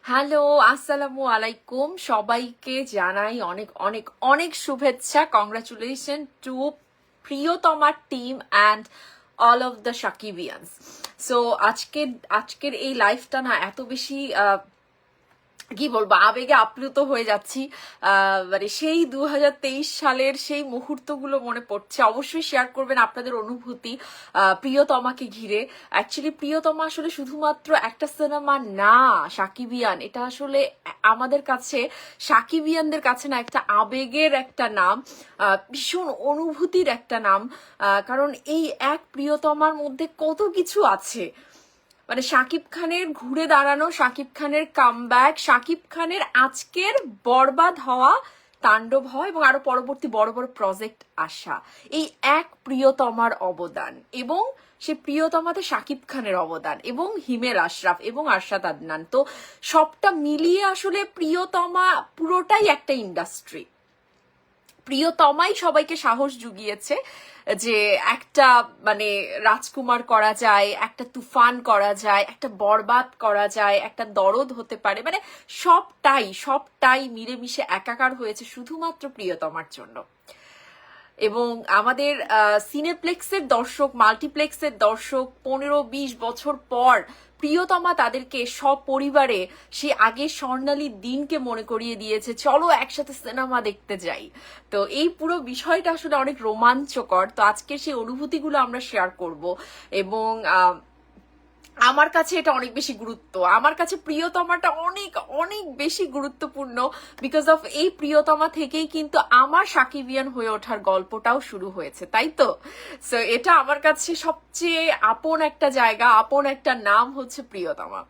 Hello, আসসালামু আলাইকুম। সবাইকে জানাই অনেক অনেক অনেক শুভেচ্ছা। কংগ্রাচুলেশন টু প্রিয়তমা team and all of the সাকিবিয়ান্স। So আজকের এই লাইফটা না এত বেশি কি বলবো, আবেগে আপ্লুত হয়ে যাচ্ছি। মানে সেই 2023 সালের সেই মুহূর্তগুলো মনে পড়ছে। অবশ্যই শেয়ার করবেন আপনাদের অনুভূতি প্রিয়তমাকে ঘিরে। অ্যাকচুয়ালি প্রিয়তমা আসলে শুধুমাত্র একটা সিনেমা না, সাকিবিয়ান এটা আসলে আমাদের কাছে, সাকিবিয়ানদের কাছে না একটা আবেগের একটা নাম, ভীষণ অনুভূতির একটা নাম। কারণ এই এক প্রিয়তমার মধ্যে কত কিছু আছে। মানে শাকিব খানের ঘুরে দাঁড়ানো, শাকিব খানের কামব্যাক, শাকিব খানের আজকের বরবাদ হওয়া, তাণ্ডব হওয়া এবং আরো পরবর্তী বড় বড় প্রজেক্ট আসা, এই এক প্রিয়তমার অবদান এবং সে প্রিয়তমাতে শাকিব খানের অবদান এবং হিমেল আশরাফ এবং আরশাদ আদনান, তো সবটা মিলিয়ে আসলে প্রিয়তমা পুরোটাই একটা ইন্ডাস্ট্রি। প্রিয়তমাই সবাইকে সাহস জুগিয়েছে যে একটা মানে রাজকুমার করা যায়, একটা তুফান করা যায়, একটা বরবাদ করা যায়, একটা দরদ হতে পারে, মানে সবটাই মিলেমিশে একাকার হয়েছে শুধুমাত্র প্রিয়তমার জন্য। এবং আমাদের সিনেপ্লেক্সের দর্শক, মাল্টিপ্লেক্সের দর্শক 15-20 বছর পর প্রিয়তমা তাদেরকে সপরিবারে সে আগের স্বর্ণালী দিনকে মনে করিয়ে দিয়েছে, চলো একসাথে সিনেমা দেখতে যাই। তো এই পুরো বিষয়টা আসলে অনেক রোমাঞ্চকর। তো আজকে সেই অনুভূতিগুলো আমরা শেয়ার করব এবং আমার কাছে এটা অনেক বেশি গুরুত্ব, আমার কাছে প্রিয়তমাটা অনেক অনেক বেশি গুরুত্বপূর্ণ। বিকজ অফ এই প্রিয়তমা থেকেই কিন্তু আমার সাকিবিয়ান হয়ে ওঠার গল্পটাও শুরু হয়েছে, তাই তো? সো এটা আমার কাছে সবচেয়ে আপন একটা জায়গা, আপন একটা নাম হচ্ছে প্রিয়তমা।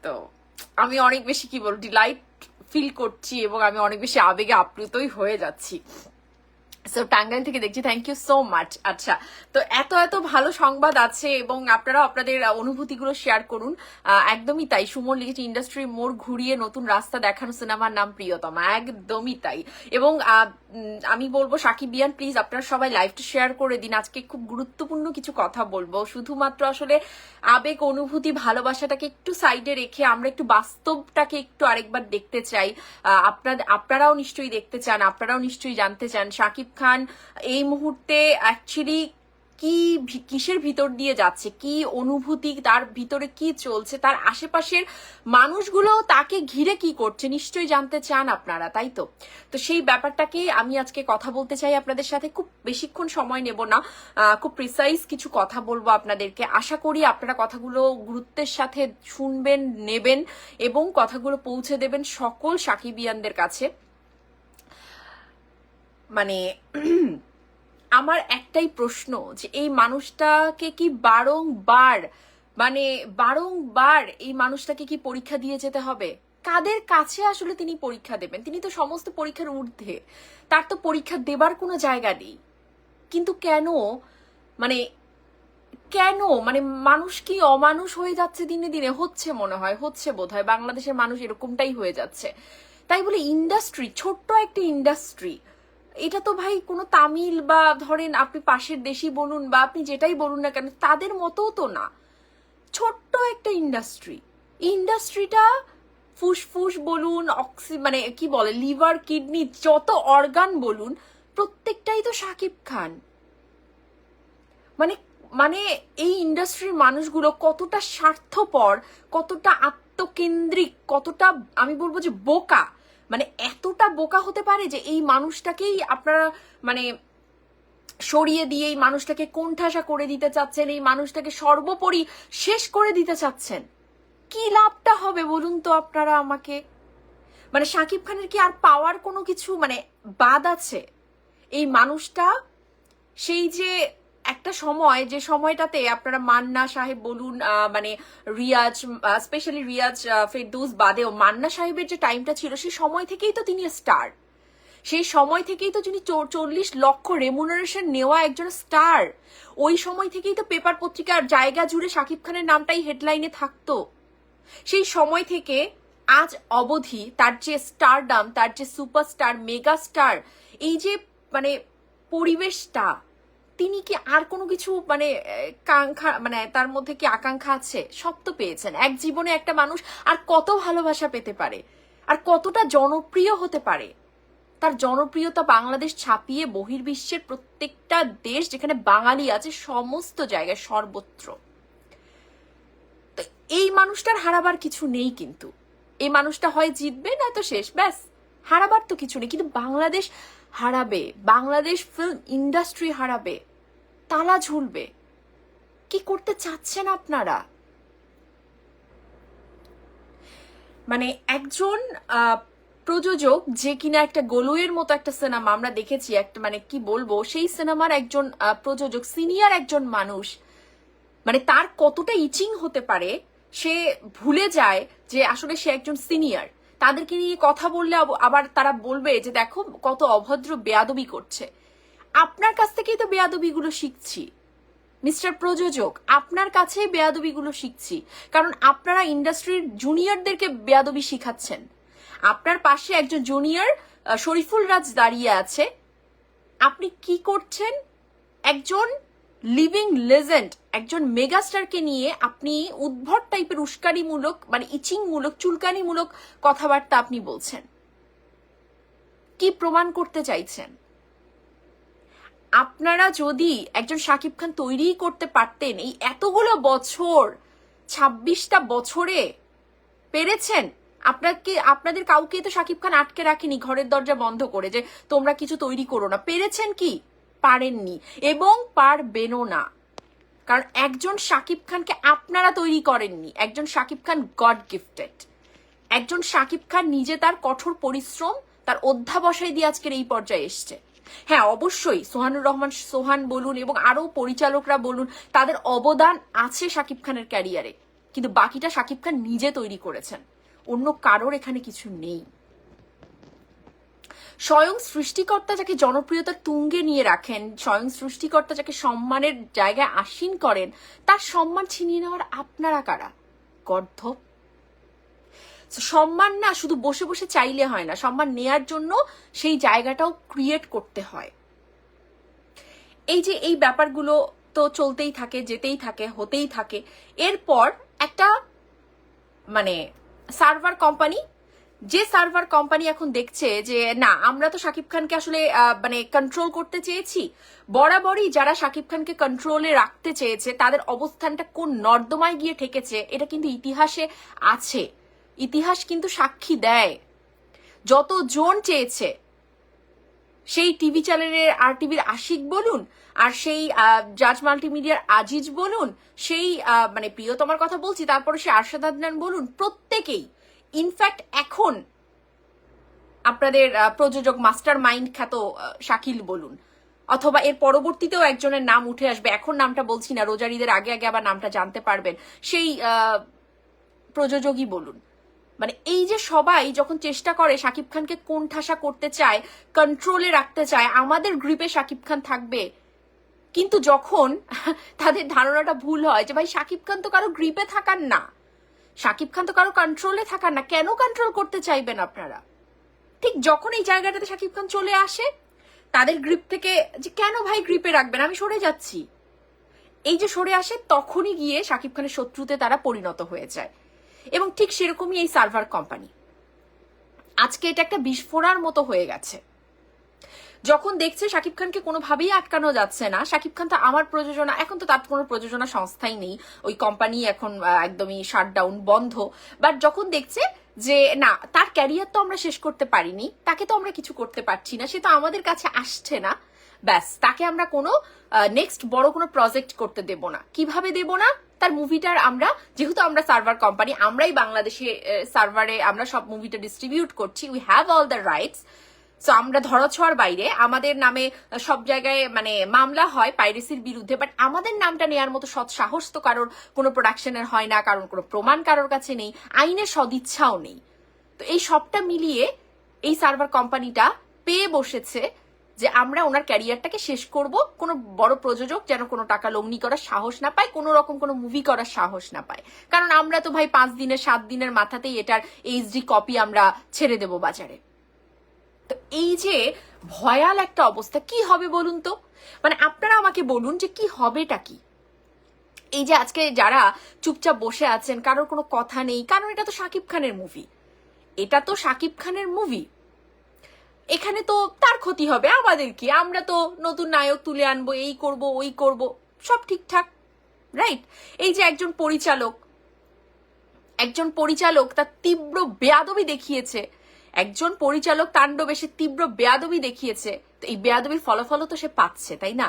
তো আমি অনেক বেশি কি বল ডিলাইট ফিল করছি এবং আমি অনেক বেশি আবেগে আপ্লুতই হয়ে যাচ্ছি। সো টাঙ্গাইল থেকে দেখছি, থ্যাংক ইউ সো মাচ। আচ্ছা, তো এত এত ভালো সংবাদ আছে এবং আপনারাও আপনাদের অনুভূতিগুলো শেয়ার করুন। একদমই তাই, সুমন লিখেছে ইন্ডাস্ট্রি মোড় ঘুরিয়ে নতুন রাস্তা দেখানো সিনেমার নাম প্রিয়তমা, একদমই তাই। এবং আমি বলবো সাকিবিয়ান প্লিজ আপনারা সবাই লাইভটা শেয়ার করে দিন। আজকে খুব গুরুত্বপূর্ণ কিছু কথা বলবো, শুধুমাত্র আসলে আবেগ অনুভূতি ভালোবাসাটাকে একটু সাইডে রেখে আমরা একটু বাস্তবটাকে একটু আরেকবার দেখতে চাই। আপনারাও নিশ্চয়ই দেখতে চান, আপনারাও নিশ্চয়ই জানতে চান শাকিব খান এই মুহূর্তে অ্যাকচুয়ালি কিসের ভিতর দিয়ে যাচ্ছে, কি অনুভূতি তার ভিতরে, কি চলছে, তার আশেপাশের মানুষগুলো তাকে ঘিরে কি করছে, নিশ্চয়ই জানতে চান আপনারা, তাই তো? তো সেই ব্যাপারটাকে আমি আজকে কথা বলতে চাই আপনাদের সাথে। খুব বেশিক্ষণ সময় নেব না, খুব প্রিসাইজ কিছু কথা বলবো আপনাদেরকে। আশা করি আপনারা কথাগুলো গুরুত্বের সাথে শুনবেন, নেবেন এবং কথাগুলো পৌঁছে দেবেন সকল সাকিবিয়ানদের কাছে। মানে আমার একটাই প্রশ্ন যে এই মানুষটাকে কি বারংবার এই মানুষটাকে কি পরীক্ষা দিয়ে যেতে হবে? কাদের কাছে আসলে তিনি পরীক্ষা দেবেন? তিনি তো সমস্ত পরীক্ষার ঊর্ধ্বে, তার তো পরীক্ষা দেবার কোনো জায়গা নেই। কিন্তু মানে কেন মানে মানুষ কি অমানুষ হয়ে যাচ্ছে দিনে দিনে? হচ্ছে মনে হয়, হচ্ছে বোধহয়, বাংলাদেশের মানুষ এরকমটাই হয়ে যাচ্ছে। তাই বলে ইন্ডাস্ট্রি, ছোট্ট একটা ইন্ডাস্ট্রি, এটা তো ভাই কোনো তামিল বা ধরেন আপনি পাশের দেশই বলুন বা আপনি যেটাই বলুন না কেন তাদের মতও তো না, ছোট্ট একটা ইন্ডাস্ট্রিটা ফুসফুস বলুন, মানে কি বলে লিভার, কিডনি, যত অর্গান বলুন, প্রত্যেকটাই তো শাকিব খান। মানে মানে এই ইন্ডাস্ট্রির মানুষগুলো কতটা স্বার্থপর, কতটা আত্মকেন্দ্রিক, কতটা আমি বলবো যে বোকা, মানে এতটা বোকা হতে পারে যে এই মানুষটাকেই আপনারা মানে সরিয়ে দিয়ে এই মানুষটাকে কোণঠাসা করে দিতে চাচ্ছেন, এই মানুষটাকে সর্বোপরি শেষ করে দিতে চাচ্ছেন। কি লাভটা হবে বলুন তো আপনারা আমাকে? মানে শাকিব খানের কি আর পাওয়ার কোনো কিছু মানে বাদ আছে? এই মানুষটা সেই যে একটা সময়, যে সময়টাতে আপনারা মান্না সাহেব বলুন, মানে রিয়াজ, স্পেশালি রিয়াজ, ফেরদৌস বাদেও মান্না সাহেবের যে টাইমটা ছিল, সেই সময় থেকেই তো তিনি স্টার। সেই সময় থেকেই তো তিনি 40 লক্ষ রেমুনারেশন নেওয়া একজন স্টার। ওই সময় থেকেই তো পেপার পত্রিকার জায়গা জুড়ে শাকিব খানের নামটাই হেডলাইনে থাকতো। সেই সময় থেকে আজ অবধি তার যে স্টারডাম, তার যে সুপারস্টার, মেগা স্টার, এই যে মানে পরিবেশটা, তিনি কি আর কোনো কিছু মানে কাঙ্ক্ষা মানে তার মধ্যে কি আকাঙ্ক্ষা আছে? সব তো পেয়েছেন। এক জীবনে একটা মানুষ আর কত ভালোবাসা পেতে পারে, আর কতটা জনপ্রিয় হতে পারে? তার জনপ্রিয়তা বাংলাদেশ ছাপিয়ে বহির্বিশ্বের প্রত্যেকটা দেশ যেখানে বাঙালি আছে সমস্ত জায়গায় সর্বত্র। তো এই মানুষটার হারাবার কিছু নেই, কিন্তু এই মানুষটা হয় জিতবে না তো শেষ, ব্যাস, হারাবার তো কিছু নেই। কিন্তু বাংলাদেশ হারাবে, বাংলাদেশ ফিল্ম ইন্ডাস্ট্রি হারাবে, তালা ঝুলবে। কি করতে চাচ্ছেন আপনারা? মানে একজন প্রযোজক যে কিনা একটা গলুয়ের মতো একটা সিনেমা আমরা দেখেছি, একটা মানে কি বলবো, সেই সিনেমার একজন প্রযোজক, সিনিয়র একজন মানুষ, মানে তার কতটা ইচিং হতে পারে সে ভুলে যায় যে আসলে সে একজন সিনিয়র। তাদেরকে নিয়ে কথা বললে আবার তারা বলবে যে দেখো কত অভদ্র বেয়াদবি করছে। আপনার কাছ থেকেই তো বেয়াদবিগুলো শিখছি মিস্টার প্রযোজক, আপনার কাছে বেয়াদবিগুলো শিখছি, কারণ আপনারা ইন্ডাস্ট্রির জুনিয়রদেরকে বেয়াদবি শিখাচ্ছেন। আপনার পাশে একজন জুনিয়র শরীফুল রাজ দাঁড়িয়ে আছে, আপনি কি করছেন? একজন লিভিং লেজেন্ড, একজন মেগাস্টারকে নিয়ে আপনি উদ্ভট টাইপের উস্কানিমূলক মানে ইচিংমূলক চুলকানিমূলক কথাবার্তা আপনি বলছেন। কি প্রমাণ করতে চাইছেন? আপনারা যদি একজন শাকিব খান তৈরি করতে পারতেন, এই এতগুলো বছর 26টা বছরে পেরেছেন। আপনাদের কাউকে তো শাকিব খান আটকে রাখেনি ঘরের দরজা বন্ধ করে যে তোমরা কিছু তৈরি করো না। পেরেছেন কি? পারেননি, এবং পারবেনও না। কারণ একজন শাকিব খানকে আপনারা তৈরি করেননি। একজন শাকিব খান গড গিফটেড। একজন শাকিব খান নিজে তার কঠোর পরিশ্রম, তার অধ্যাবসায় দিয়ে আজকের এই পর্যায়ে এসছে। হ্যাঁ, অবশ্যই সোহানুর রহমান সোহান বলুন এবং আরো পরিচালকরা বলুন, তাদের অবদান আছে শাকিব খানের ক্যারিয়ারে, কিন্তু বাকিটা শাকিব খান নিজে তৈরি করেছেন, অন্য কারোর এখানে কিছু নেই। স্বয়ং সৃষ্টিকর্তা যাকে জনপ্রিয়তার তুঙ্গে নিয়ে রাখেন, স্বয়ং সৃষ্টিকর্তা যাকে সম্মানের জায়গায় আসীন করেন, তার সম্মান ছিনিয়ে নেওয়ার আপনারা কারা? গর্ধব। সম্মান না শুধু বসে বসে চাইলে হয় না, সম্মান নেয়ার জন্য সেই জায়গাটাও ক্রিয়েট করতে হয়। এই যে এই ব্যাপারগুলো তো চলতেই থাকে, যেতেই থাকে, হতেই থাকে। এরপর একটা মানে সার্ভার কোম্পানি, যে সার্ভার কোম্পানি এখন দেখছে যে না, আমরা তো শাকিব খানকে আসলে মানে কন্ট্রোল করতে চেয়েছি, বরাবরই যারা শাকিব খানকে কন্ট্রোলে রাখতে চেয়েছে তাদের অবস্থানটা কোন নর্দমায় গিয়ে ঠেকেছে এটা কিন্তু ইতিহাসে আছে। ইতিহাস কিন্তু সাক্ষী দেয়। যতজন চেয়েছে, সেই টিভি চ্যানেলের RTVর আশিক বলুন, আর সেই জাজ মাল্টিমিডিয়ার আজিজ বলুন, সেই মানে প্রিয়তমার কথা বলছি, তারপরে সে আরশাদ আদনান বলুন, প্রত্যেকেই, ইনফ্যাক্ট এখন আপনাদের প্রযোজক মাস্টার মাইন্ড খ্যাত শাকিল বলুন, অথবা এর পরবর্তীতেও একজনের নাম উঠে আসবে, এখন নামটা বলছি না, রোজার ঈদের আগে আগে আবার নামটা জানতে পারবেন, সেই প্রযোজকই বলুন, মানে এই যে সবাই যখন চেষ্টা করে শাকিব খানকে কোণঠাসা করতে চায়, কন্ট্রোলে রাখতে চায়, আমাদের গ্রিপে শাকিব খান থাকবে, কিন্তু যখন তাদের ধারণাটা ভুল হয় যে ভাই শাকিব খান তো কারো গ্রিপে থাকার না, শাকিব খান তো কারো কন্ট্রোলে থাকার না, কেন কন্ট্রোল করতে চাইবেন আপনারা? ঠিক যখন এই জায়গাটাতে শাকিব খান চলে আসে তাদের গ্রিপ থেকে, যে কেন ভাই গ্রিপে রাখবেন, আমি সরে যাচ্ছি, এই যে সরে আসে, তখনই গিয়ে শাকিব খানের শত্রুতে তারা পরিণত হয়ে যায়। এবং ঠিক সেরকমই এই সার্ভার কোম্পানি, আজকে এটা একটা বিস্ফোরণের মতো হয়ে গেছে। যখন দেখছে শাকিব খানকে কোনোভাবেই আটকানো যাচ্ছে না, শাকিব খান তো আমার প্রযোজনা, এখন তো তার কোনো প্রযোজনা সংস্থাই নেই, ওই কোম্পানি এখন একদমই শাটডাউন, বন্ধ। বাট যখন দেখছে যে না, তার ক্যারিয়ার তো আমরা শেষ করতে পারিনি, তাকে তো আমরা কিছু করতে পারছি না, সে তো আমাদের কাছে আসছে না, ব্যাস তাকে আমরা কোনো নেক্সট বড় কোনো প্রজেক্ট করতে দেব না। কিভাবে দেব না? তার মুভিটার আমরা, যেহেতু আমরা সার্ভার কোম্পানি, আমরাই বাংলাদেশে সার্ভারে আমরা সব মুভিটা ডিস্ট্রিবিউট করছি, we have all the rights, so আমরা ধরাছোঁয়ার বাইরে, আমাদের নামে সব জায়গায় মানে মামলা হয় পাইরেসির বিরুদ্ধে, বাট আমাদের নামটা নেওয়ার মতো সৎ সাহস তো কারোর কোনো প্রোডাকশনের হয় না, কারণ কোনো প্রমাণ কারোর কাছে নেই, আইনের সদিচ্ছাও নেই। তো এই সবটা মিলিয়ে এই সার্ভার কোম্পানিটা পেয়ে বসেছে যে আমরা ওনার ক্যারিয়ারটাকে শেষ করব, কোনো বড় প্রযোজক যেন কোনো টাকা লগ্নি করার সাহস না পায়, কোনো রকম কোনো মুভি করার সাহস না পায়, কারণ আমরা তো ভাই 5 দিনের 7 দিনের মাথাতেই এটার HD কপি আমরা ছেড়ে দেব বাজারে। তো এই যে ভয়াল একটা অবস্থা, কি হবে বলুন তো? মানে আপনারা আমাকে বলুন যে কি হবেটা কি? এই যে আজকে যারা চুপচাপ বসে আছেন, কারোর কোনো কথা নেই, কারণ এটা তো শাকিব খানের মুভি, এটা তো শাকিব খানের মুভি, এখানে তো তার ক্ষতি হবে, আমাদের কি? আমরা তো নতুন নায়ক তুলে আনবো, এই করব ওই করব, সব ঠিকঠাক, রাইট? এই যে একজন পরিচালক তার তীব্র বেয়াদবি দেখিয়েছে, একজন পরিচালক তাণ্ডব এসে তীব্র বেয়াদবি দেখিয়েছে, তো এই বেয়াদবির ফলাফলও তো সে পাচ্ছে, তাই না?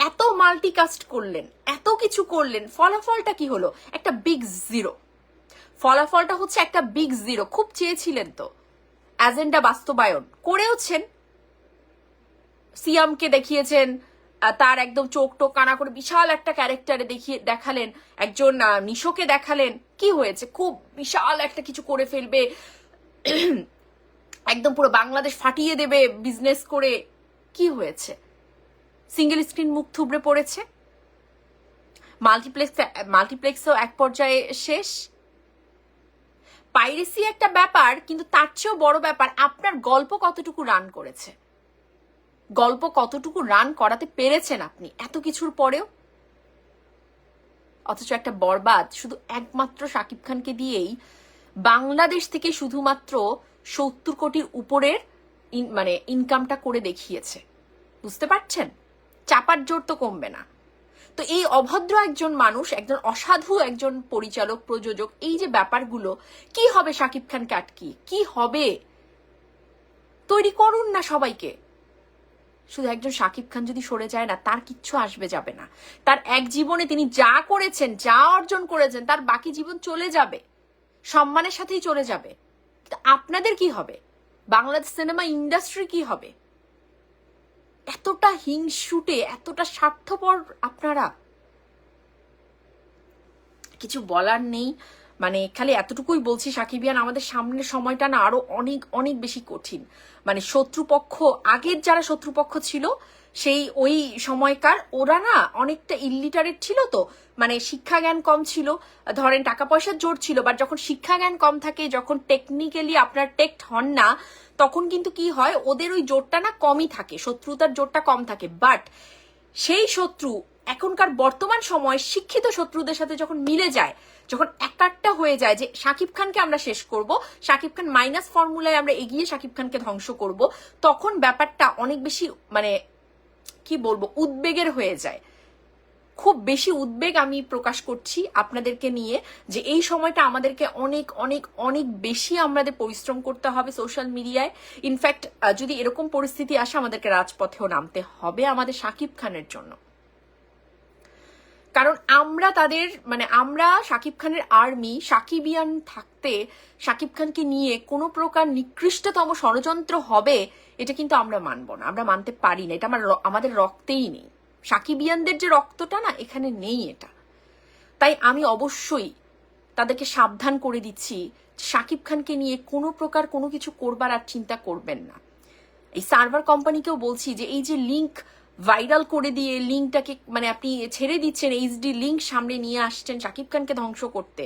এত মাল্টিকাস্ট করলেন, এত কিছু করলেন, ফলাফলটা কি হলো? একটা বিগ জিরো। ফলাফলটা হচ্ছে একটা বিগ জিরো। খুব চেয়েছিলেন তো এজেন্ডা বাস্তবায়ন, করেওছেন। সিয়ামকে দেখিয়েছেন, তার একদম চোখ টোক কানা করে বিশাল একটা ক্যারেক্টারে দেখালেন, একজন নিশোকে দেখালেন, কি হয়েছে? খুব বিশাল একটা কিছু করে ফেলবে, একদম পুরো বাংলাদেশ ফাটিয়ে দেবে বিজনেস করে, কি হয়েছে? সিঙ্গেল স্ক্রিন মুখ থুবড়ে পড়েছে, মাল্টিপ্লেক্সও এক পর্যায়ে শেষ। পাইরেসি একটা ব্যাপার, কিন্তু তার চেয়েও বড় ব্যাপার আপনার গল্প কতটুকু রান করেছে, গল্প কতটুকু রান করাতে পেরেছেন আপনি এত কিছুর পরেও। অথচ একটা বরবাদ শুধু একমাত্র শাকিব খানকে দিয়েই বাংলাদেশ থেকে শুধুমাত্র 70 কোটির উপরের মানে ইনকামটা করে দেখিয়েছে। বুঝতে পারছেন? চাপার জোর তো কমবে না। তো এই অভদ্র একজন মানুষ, একজন অসাধু একজন পরিচালক প্রযোজক, এই যে ব্যাপারগুলো, কি হবে শাকিব খানকে আটকি? কি হবে? তৈরি করুন না সবাইকে। শুধু একজন শাকিব খান যদি সরে যায় না, তার কিচ্ছু আসবে যাবে না। তার এক জীবনে তিনি যা করেছেন, যা অর্জন করেছেন, তার বাকি জীবন চলে যাবে, সম্মানের সাথেই চলে যাবে। আপনাদের কি হবে? বাংলাদেশ সিনেমা ইন্ডাস্ট্রি কি হবে? এতটা হিংসুটে, এতটা স্বার্থপর আপনারা, কিছু বলার নেই। মানে খালি এতটুকুই বলছি, সাকিবিয়ান, আমাদের সামনের সময়টা না আরো অনেক অনেক বেশি কঠিন। মানে শত্রুপক্ষ, আগের যারা শত্রুপক্ষ ছিল সেই ওই সময়কার, ওরা না অনেকটা ইলিটারেট ছিল, তো মানে শিক্ষা জ্ঞান কম ছিল, ধরেন টাকা পয়সার জোর ছিল, বাট যখন শিক্ষা জ্ঞান কম থাকে, যখন টেকনিক্যালি আপনার টেক্ট হন না, তখন কিন্তু কি হয়, ওদের ওই জোরটা না কমই থাকে, শত্রুতার জোরটা কম থাকে। বাট সেই শত্রু এখনকার বর্তমান সময় শিক্ষিত শত্রুদের সাথে যখন মিলে যায়, যখন একাট্টা হয়ে যায় যে শাকিব খানকে আমরা শেষ করব, শাকিব খান মাইনাস ফর্মুলায় আমরা এগিয়ে শাকিব খানকে ধ্বংস করব, তখন ব্যাপারটা অনেক বেশি মানে কি বলবো, উদ্বেগের হয়ে যায়। খুব বেশি উদ্বেগ আমি প্রকাশ করছি আপনাদেরকে নিয়ে, যে এই সময়টা আমাদেরকে অনেক অনেক অনেক বেশি আমাদের পরিশ্রম করতে হবে সোশ্যাল মিডিয়ায়। ইনফ্যাক্ট যদি এরকম পরিস্থিতি আসে, আমাদেরকে রাজপথেও নামতে হবে আমাদের শাকিব খানের জন্য। কারণ আমরা তাদের মানে আমরা শাকিব খানের আর্মি, সাকিবিয়ান থাকতে শাকিব খানকে নিয়ে কোনো প্রকার নিকৃষ্টতম ষড়যন্ত্র হবে, এটা কিন্তু আমরা মানব না, আমরা মানতে পারি না। এটা আমাদের রক্তেই নেই, সাকিবিয়ানদের যে রক্তটা না, এখানে নেই এটা। তাই আমি অবশ্যই তাদেরকে সাবধান করে দিচ্ছি, শাকিব খানকে নিয়ে কোনো প্রকার কোনো কিছু করবার আর চিন্তা করবেন না। এই সার্ভার কোম্পানিকেও বলছি যে এই যে লিঙ্ক ভাইরাল করে দিয়ে লিঙ্কটাকে মানে আপনি ছেড়ে দিচ্ছেন, এইচডি লিঙ্ক সামনে নিয়ে আসছেন শাকিব খানকে ধ্বংস করতে,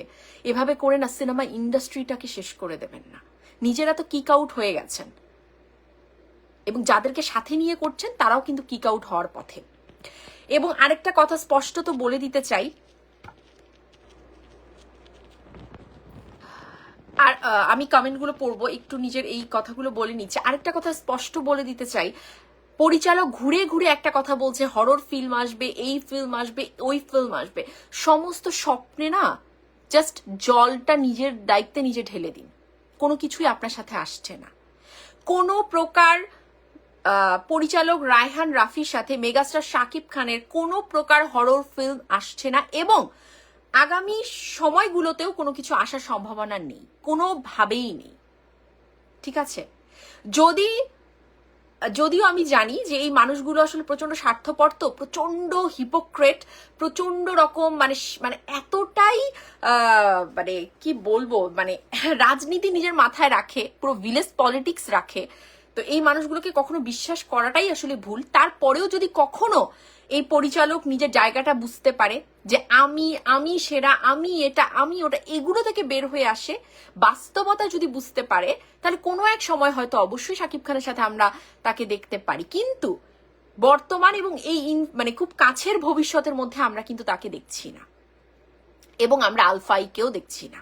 এভাবে করে না সিনেমা ইন্ডাস্ট্রিটাকে শেষ করে দেবেন না। নিজেরা তো কিক আউট হয়ে গেছেন, এবং যাদেরকে সাথে নিয়ে করছেন তারাও কিন্তু কিক আউট হওয়ার পথে। এবং আরেকটা কথা স্পষ্ট তো বলে দিতে চাই, আর আমি কমেন্টগুলো পড়বো, একটু নিজের এই কথাগুলো বলে নিচ্ছে। আরেকটা কথা স্পষ্ট বলে দিতে চাই, পরিচালক ঘুরে ঘুরে একটা কথা বলছে, হরর ফিল্ম আসবে, এই ফিল্ম আসবে, ওই ফিল্ম আসবে। সমস্ত স্বপ্নে না জাস্ট জলটা নিজের দায়িত্বে নিজে ঢেলে দিন, কোনো কিছুই আপনার সাথে আসছে না। কোনো প্রকার পরিচালক রায়হান রাফির সাথে মেগাস্টার শাকিব খানের কোনো প্রকার হরর ফিল্ম আসছে না, এবং আগামী সময়গুলোতেও কোনো কিছু আসার সম্ভাবনা নেই, কোনোভাবেই নেই। ঠিক আছে? যদিও আমি জানি যে এই মানুষগুলো আসলে প্রচন্ড স্বার্থপর, তো প্রচন্ড হিপোক্রেট, প্রচন্ড রকম মানে মানে এতটাই মানে কি বলবো, মানে রাজনীতি নিজের মাথায় রাখে, পুরো ভিলেজ পলিটিক্স রাখে, তো এই মানুষগুলোকে কখনো বিশ্বাস করাটাই আসলে ভুল। তারপরেও যদি কখনো এই পরিচালক নিজের জায়গাটা বুঝতে পারে যে আমি আমি সেরা, আমি এটা আমি ওটা, এগুলো থেকে বের হয়ে আসে, বাস্তবতা যদি বুঝতে পারে, তাহলে কোনো এক সময় হয়তো অবশ্যই শাকিব খানের সাথে আমরা তাকে দেখতে পারি। কিন্তু বর্তমান এবং এই মানে খুব কাছের ভবিষ্যতের মধ্যে আমরা কিন্তু তাকে দেখছি না, এবং আমরা আলফাইকেও দেখছি না।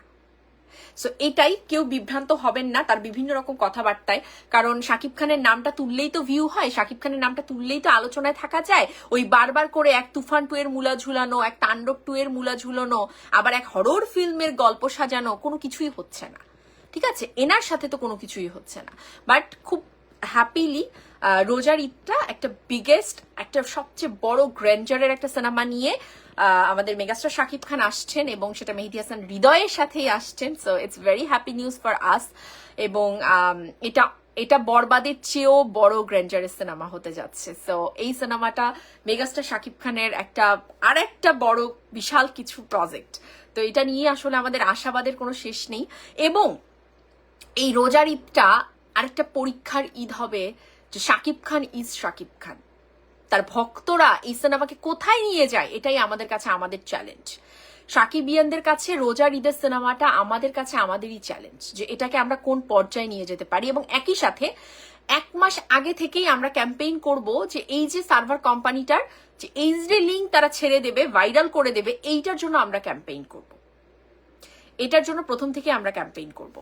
সো এটাই, কেউ বিভ্রান্ত হবেন না তার বিভিন্ন রকম কথাবার্তায়, কারণ শাকিব খানের নামটা তুললেই তো ভিউ হয়, শাকিব খানের নামটা তুললেই তো আলোচনায় থাকা যায়। ওই বারবার করে এক তুফান 2 এর মূলা ঝুলানো, এক তাণ্ডব 2 এর মূলা ঝুলানো, আবার এক হরর ফিল্মের গল্প সাজানো, কোনো কিছুই হচ্ছে না। ঠিক আছে, এনার সাথে তো কোনো কিছুই হচ্ছে না। বাট খুব হ্যাপিলি রোজার ঈদটা একটা বিগেস্ট, একটা সবচেয়ে বড় গ্র্যান্ডারের একটা সিনেমা নিয়ে আমাদের মেগাস্টার শাকিব খান আসছেন, এবং সেটা মেহেদী হাসান হৃদয়ের সাথেই আসছেন। So it's very happy news for us. এবং এটা এটা বরবাদের চেয়েও বড় গ্র্যান্ডারের সিনেমা হতে যাচ্ছে। সো এই সিনেমাটা মেগাস্টার শাকিব খানের আরেকটা বড় বিশাল কিছু প্রজেক্ট। তো এটা নিয়ে আসলে আমাদের আশাবাদের কোনো শেষ নেই। এবং এই রোজার ঈদটা আরেকটা পরীক্ষার ঈদ হবে যে শাকিব খান ইজ শাকিব খান, তার ভক্তরা এই সিনেমাকে কোথায় নিয়ে যায়, এটাই আমাদের কাছে আমাদের চ্যালেঞ্জ। সাকিবিয়ানদের কাছে রোজার ঈদের সিনেমাটা আমাদের কাছে আমাদেরই চ্যালেঞ্জ, যে এটাকে আমরা কোন পর্যায়ে নিয়ে যেতে পারি। এবং একই সাথে 1 মাস আগে থেকেই আমরা ক্যাম্পেইন করব যে এই যে সার্ভার কোম্পানিটার যে এইচডি লিঙ্ক তারা ছেড়ে দেবে, ভাইরাল করে দেবে, এইটার জন্য আমরা ক্যাম্পেইন করব। এটার জন্য প্রথম থেকে আমরা ক্যাম্পেইন করব।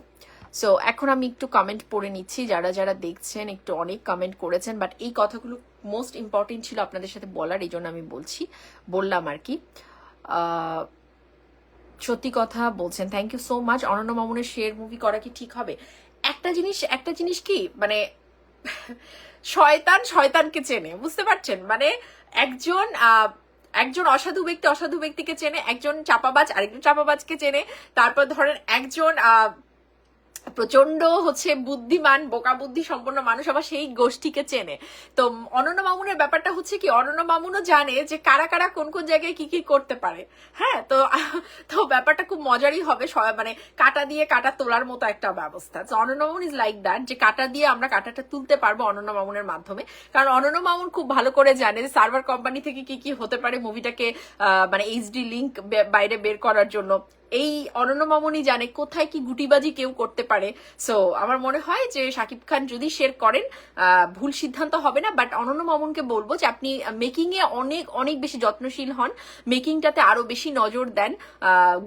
সো এখন আমি একটু কমেন্ট পড়ে নিচ্ছি, যারা যারা দেখছেন একটু অনেক কমেন্ট করেছেন, বাট এই কথাগুলো মোস্ট ইম্পর্টেন্ট ছিল আপনাদের সাথে বলার, এই জন্য আমি বললাম আর কি। সত্যি কথা বলছেন, থ্যাংক ইউ সো মাচ। অনন্য মামুনের শের মুভি করা কি ঠিক হবে? একটা জিনিস কি, মানে শয়তান শয়তানকে চেনে, বুঝতে পারছেন? মানে একজন অসাধু ব্যক্তিকে চেনে, একজন চাপাবাজ আরেকজন চাপাবাজকে চেনে, তারপর ধরেন একজন প্রচন্ড বুদ্ধিমান বোকা বুদ্ধি সম্পন্ন মানুষ আবার সেই গোষ্ঠীকে চেনে। তো অনন্য মামুনের ব্যাপারটা হচ্ছে কি, অনন্য মামুনও জানে যে কারা কারা কোন কোন জায়গায় কি কি করতে পারে। হ্যাঁ, তো ব্যাপারটা খুব মজারই হবে, মানে কাটা দিয়ে কাটা তোলার মতো একটা ব্যবস্থা। অনন্য মামুন ইজ লাইক দ্যাট, যে কাটা দিয়ে আমরা কাটাটা তুলতে পারবো অনন্য মামুনের মাধ্যমে। কারণ অনন্য মামুন খুব ভালো করে জানে যে সার্ভার কোম্পানি থেকে কি কি হতে পারে মুভিটাকে মানে এইচডি লিঙ্ক বাইরে বের করার জন্য। এই অনন্য মামুনই জানে কোথায় কি গুটিবাজি কেউ করতে পারে। সো আমার মনে হয় যে শাকিব খান যদি শেয়ার করেন ভুল সিদ্ধান্ত হবে না। বাট অনন্য মামুনকে বলবো যে আপনি মেকিং এ অনেক অনেক বেশি যত্নশীল হন, মেকিংটাতে আরো বেশি নজর দেন,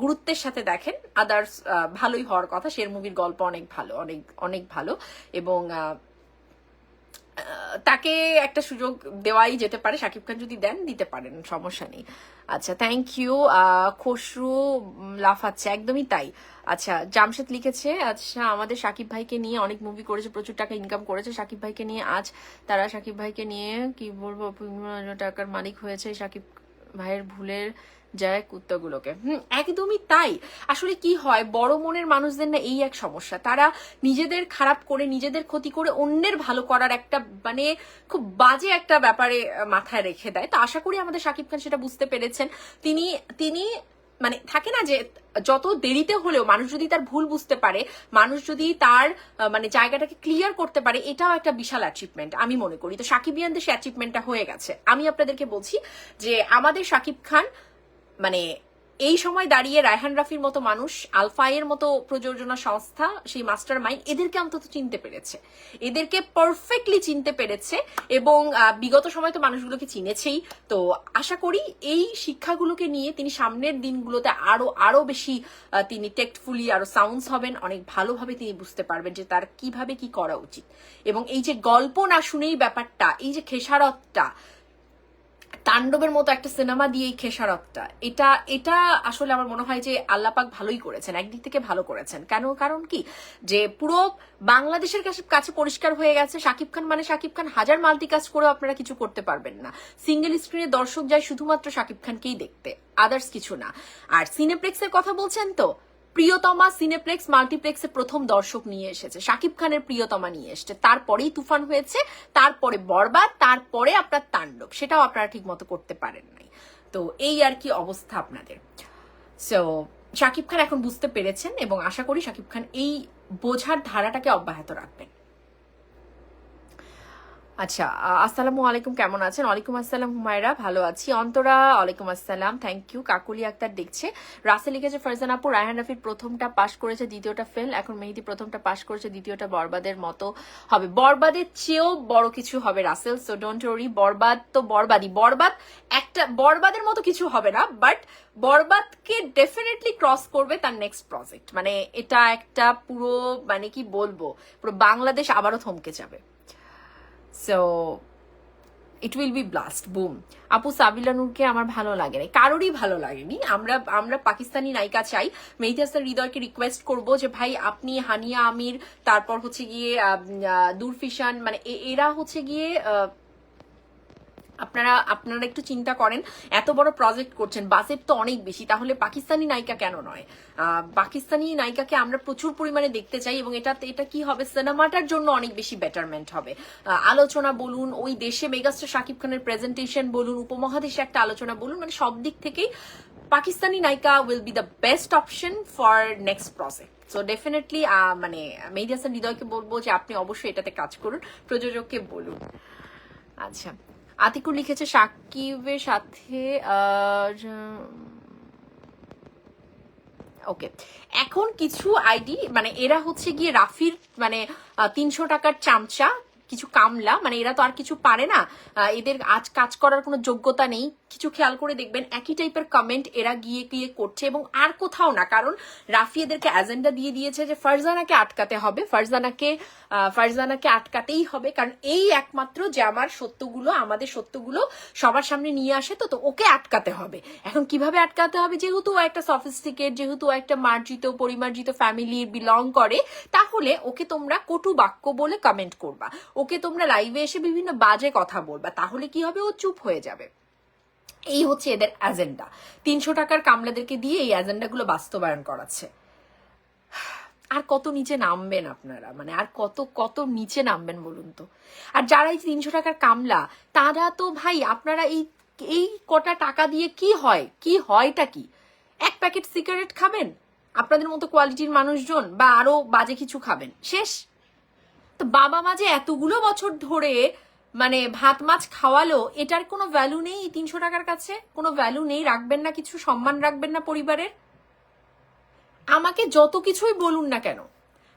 গুরুত্বের সাথে দেখেন। আদার্স ভালোই হওয়ার কথা, শের মুভির গল্প অনেক ভালো, অনেক অনেক ভালো, এবং তাকে একটা সুযোগ দেওয়াই যেতে পারে। শাকিব খান যদি দেন, দিতে পারেন, সমস্যা নেই। আচ্ছা, থ্যাংক ইউ। খসরু লাফাচ্ছে, একদমই তাই। আচ্ছা, জামশেদ লিখেছে, আচ্ছা আমাদের শাকিব ভাইকে নিয়ে অনেক মুভি করেছে, প্রচুর টাকা ইনকাম করেছে, শাকিব ভাইকে নিয়ে আজ তারা শাকিব ভাইকে নিয়ে কি বলবো, টাকার মালিক হয়েছে, শাকিব ভাইয়ের ভুলের যায় কুত্তাগুলোকে। একদমই তাই। আসলে কি হয়, বড় মনের মানুষদের না এই এক সমস্যা, তারা নিজেদের খারাপ করে, নিজেদের ক্ষতি করে অন্যের ভালো করার একটা মানে খুব বাজে একটা ব্যাপারে মাথায় রেখে দেয়। তো আশা করি আমাদের শাকিব খান সেটা বুঝতে পেরেছেন। তিনি মানে থাকে না যে যত দেরিতে হলেও মানুষ যদি তার ভুল বুঝতে পারে, মানুষ যদি তার মানে জায়গাটাকে ক্লিয়ার করতে পারে, এটাও একটা বিশাল অ্যাচিভমেন্ট আমি মনে করি। তো সাকিবিয়ানদের সে অ্যাচিভমেন্টটা হয়ে গেছে। আমি আপনাদেরকে বলছি যে আমাদের শাকিব খান মানে এই সময় দাঁড়িয়ে রায়হান রাফির মতো মানুষ, আলফায়ের মতো প্রযোজনা সংস্থা, সেই মাস্টার মাইন্ড, এদেরকে অন্তত চিনতে পেরেছে, এদেরকে পারফেক্টলি চিনতে পেরেছে, এবং বিগত সময় তো মানুষগুলোকে চিনেছেই। তো আশা করি এই শিক্ষাগুলোকে নিয়ে তিনি সামনের দিনগুলোতে আরো বেশি তিনি টেক্টফুলি আরো সাউন্ডস হবেন, অনেক ভালোভাবে তিনি বুঝতে পারবেন যে তার কিভাবে কি করা উচিত। এবং এই যে গল্প না শুনেই ব্যাপারটা, এই যে খেসারতটা, তাণ্ডবের মতো একটা সিনেমা দিয়ে এই খেসারতটা, এটা আসলে আমার মনে হয় যে আল্লাপাক ভালোই করেছেন, একদিক থেকে ভালো করেছেন। কারণ কি, যে পুরো বাংলাদেশের কাছে পরিষ্কার হয়ে গেছে শাকিব খান মানে শাকিব খান, হাজার মাল্টিকাস্ট করেও আপনারা কিছু করতে পারবেন না। সিঙ্গেল স্ক্রিনে দর্শক যায় শুধুমাত্র শাকিব খানকেই দেখতে, আদার্স কিছু না। আর সিনেপ্লেক্সের কথা বলছেন, তো প্রিয়তমা সিনেপ্লেক্স মাল্টিপ্লেক্সে প্রথম দর্শক নিয়ে এসেছে, শাকিব খানের প্রিয়তমা নিয়ে এসেছে, তারপরেই তুফান হয়েছে, তারপরে বরবাদ, তারপরে আপনার তাণ্ডব, সেটাও আপনারা ঠিক মতো করতে পারেন নাই। তো এই আর কি অবস্থা আপনাদের। সো শাকিব খান এখন বুঝতে পেরেছেন, এবং আশা করি শাকিব খান এই বোঝার ধারাটাকে অব্যাহত রাখবেন। আচ্ছা, আসসালামু আলাইকুম, কেমন আছেন? ওয়ালাইকুম আসসালাম হুমায়রা, ভালো আছি। অন্তরা, ওয়ালাইকুম আসসালাম, থ্যাংক ইউ। কাকুলি আক্তার দেখছে, রাসেল লিখেছে ফারজান আপু রায়হান রাফির প্রথমটা পাশ করেছে, দ্বিতীয়টা ফেল, এখন মেহেদি প্রথমটা পাশ করেছে, দ্বিতীয়টা বরবাদের মতো হবে। বরবাদের চেয়েও বড় কিছু হবে রাসেল, সো ডোন্ট ওরি। বরবাদ তো বরবাদই, বরবাদ একটা বরবাদের মতো কিছু হবে না, বাট বরবাদকে ডেফিনেটলি ক্রস করবে তার নেক্সট প্রজেক্ট। মানে এটা একটা পুরো, মানে কি বলবো, পুরো বাংলাদেশ আবারও থমকে যাবে। So it will be blast, broom. আপু সাবিলা নূরকে আমার ভালো লাগেনি, কারোরই ভালো লাগেনি। আমরা আমরা পাকিস্তানি নায়িকা চাই। মেহেদী হাসান হৃদয়কে রিকোয়েস্ট করব যে ভাই আপনি হানিয়া আমির, তারপর হচ্ছে গিয়ে দূরফিশান, মানে এরা হচ্ছে গিয়ে আপনারা আপনারা একটু চিন্তা করেন, এত বড় প্রজেক্ট করছেন, বাজেট তো অনেক বেশি, তাহলে পাকিস্তানি নায়িকা কেন নয়? পাকিস্তানি নায়িকাকে আমরা প্রচুর পরিমাণে দেখতে চাই, এবং এটা কি হবে, সিনেমাটার জন্য অনেক বেশি বেটারমেন্ট হবে। আলোচনা বলুন, ওই দেশে মেগাস্টার শাকিব খানের প্রেজেন্টেশন বলুন, উপমহাদেশে একটা আলোচনা বলুন, মানে সব দিক থেকেই পাকিস্তানি নায়িকা will be the best option for next project. So definitely মানে মেহেদী হাসান হৃদয়কে বলবো যে আপনি অবশ্যই এটাতে কাজ করুন, প্রযোজককে বলুন। আচ্ছা, আতিকুর লিখেছে সাকিবের সাথে ওকে। এখন কিছু আইডি, মানে এরা হচ্ছে গিয়ে রাফির মানে 300 টাকার চামচা, কিছু কামলা, মানে এরা তো আর কিছু পারে না, এদের আজ কাজ করার কোনো যোগ্যতা নেই। কিছু খেয়াল করে দেখবেন একই টাইপের কমেন্ট এরা গিয়ে গিয়ে করছে, এবং আর কোথাও না। কারণ রাফি এদেরকে এজেন্ডা দিয়ে দিয়েছে যে ফারজানাকে আটকাতে হবে, ফারজানাকে আটকাতেই হবে, কারণ এই একমাত্র যে আমাদের সত্যগুলো সবার সামনে নিয়ে আসে, তো ওকে আটকাতে হবে। এখন কিভাবে আটকাতে হবে, যেহেতু ও একটা সফিস্টিকেট, যেহেতু ও একটা মার্জিত পরিমার্জিত ফ্যামিলির বিলং করে, তাহলে ওকে তোমরা কটু বাক্য বলে কমেন্ট করবা, ওকে তোমরা লাইভে এসে বিভিন্ন বাজে কথা বলবা, তাহলে কি হবে, ও চুপ হয়ে যাবে। এই হচ্ছে এদের এজেন্ডা। 300 টাকার কামলাদেরকে দিয়ে এই এজেন্ডাগুলো বাস্তবায়ন করাচ্ছে। আর কত নিচে নামবেন আপনারা, মানে আর কত কত নিচে নামবেন বলুন তো? আর যারা এই 300 টাকার কামলা, তারা তো ভাই, আপনারা এই কটা টাকা দিয়ে কি হয়টা কি? এক প্যাকেট সিগারেট খাবেন আপনাদের মতো কোয়ালিটির মানুষজন, বা আরো বাজে কিছু খাবেন, শেষ। তো বাবা মা যে এতগুলো বছর ধরে মানে ভাত মাছ খাওয়ালো, এটার কোনো ভ্যালু নেই? 300 টাকার কাছে কোনো ভ্যালু নেই? রাখবেন না কিছু সম্মান, রাখবেন না পরিবারের? আমাকে যত কিছুই বলুন না কেন,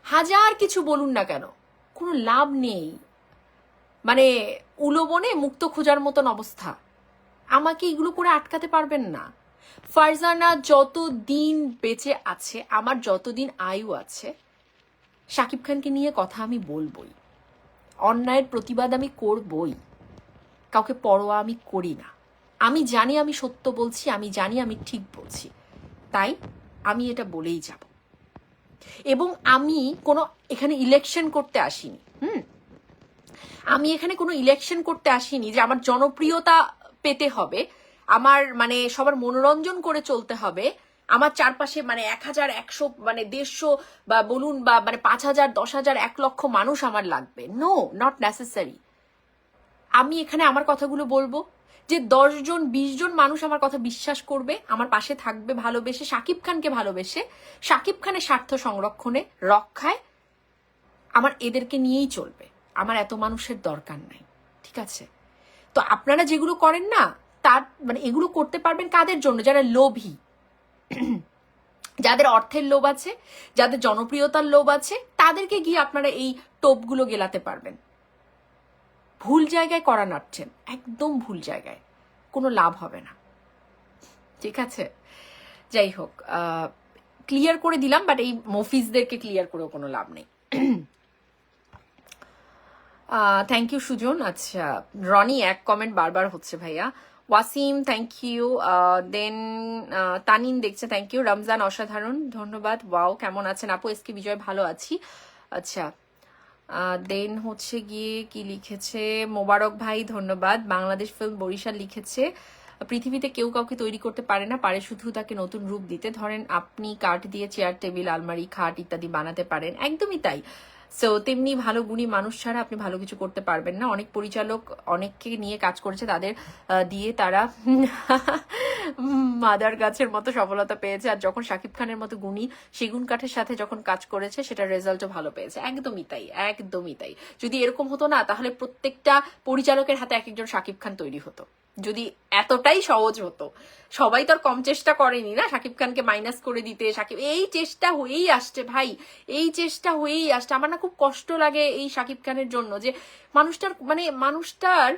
হাজার কিছু বলুন না কেন, কোনো লাভ নেই। মানে উলোবনে মুক্ত খোঁজার মতন অবস্থা। আমাকে এগুলো করে আটকাতে পারবেন না। ফারজানা যতদিন বেঁচে আছে, আমার যতদিন আয়ু আছে, শাকিব খানকে নিয়ে কথা আমি বলবই, অন্যায়ের প্রতিবাদ আমি করবই, কাউকে পরোয়া আমি করি না। আমি জানি আমি সত্য বলছি, আমি জানি আমি ঠিক বলছি, তাই আমি এটা বলেই যাব। এবং আমি কোনো এখানে ইলেকশন করতে আসিনি। আমি এখানে কোনো ইলেকশন করতে আসিনি যে আমার জনপ্রিয়তা পেতে হবে, আমার মানে সবার মনোরঞ্জন করে চলতে হবে, আমার চারপাশে মানে 1000, 100, মানে 150 বা বলুন, বা মানে 5000, 10,000, 1 লক্ষ মানুষ আমার লাগবে। No, not necessary. আমি এখানে আমার কথাগুলো বলবো, যে 10 জন 20 জন মানুষ আমার কথা বিশ্বাস করবে, আমার পাশে থাকবে ভালোবেসে, শাকিব খানকে ভালোবেসে, শাকিব খানের স্বার্থ সংরক্ষণে, রক্ষায়, আমার এদেরকে নিয়েই চলবে। আমার এত মানুষের দরকার নাই, ঠিক আছে? তো আপনারা যেগুলো করেন না, তার মানে এগুলো করতে পারবেন কাদের জন্য? যারা লোভী, যাদের অর্থের লোভ আছে, যাদের জনপ্রিয়তার লোভ আছে, তাদেরকে গিয়ে আপনারা এই টোপগুলো গেলাতে পারবেন। ভুল জায়গায় করা নাড়ছেন, একদম ভুল জায়গায়, কোনো লাভ হবে না, ঠিক আছে? যাই হোক, ক্লিয়ার করে দিলাম, বাট এই মফিজদেরকে ক্লিয়ার করেও কোনো লাভ নেই। Thank you Sujon. আচ্ছা, রনি এক কমেন্ট বারবার হচ্ছে ভাইয়া। Wasim thank you. Then Tanin দেখছে, থ্যাংক ইউ। রমজান অসাধারণ, ধন্যবাদ। ওয়াও, কেমন আছেন আপু? এসকে বিজয়, ভালো আছি। আচ্ছা, দেন হচ্ছে গিয়ে কি লিখেছে, মোবারক ভাই ধন্যবাদ। বাংলাদেশ ফিল্ম বরিশাল লিখেছে, পৃথিবীতে কেউ কাউকে তৈরি করতে পারে না, পারে শুধু তাকে নতুন রূপ দিতে। ধরেন আপনি কাঠ দিয়ে চেয়ার, টেবিল, আলমারি, খাট ইত্যাদি বানাতে পারেন, একদমই তাই। সো তেমনি ভালো গুণী মানুষ ছাড়া আপনি ভালো কিছু করতে পারবেন না। অনেক পরিচালক অনেককে নিয়ে কাজ করেছে, তাদের দিয়ে তারা মাদার গাছের মতো সফলতা পেয়েছে, আর যখন শাকিব খানের মতো গুণী সেগুন কাঠের সাথে যখন কাজ করেছে সেটার রেজাল্টও ভালো পেয়েছে। একদমই তাই, একদমই তাই। যদি এরকম হতো না তাহলে প্রত্যেকটা পরিচালকের হাতে এক একজন শাকিব খান তৈরি হতো। যদি এতটাই সহজ হতো, সবাই তো আর কম চেষ্টা করেনি না শাকিব খানকে মাইনাস করে দিতে। শাকিব এই চেষ্টা হয়েই আসছে ভাই, এই চেষ্টা হয়েই আসছে। আমার না খুব কষ্ট লাগে এই শাকিব খানের জন্য, যে মানুষটার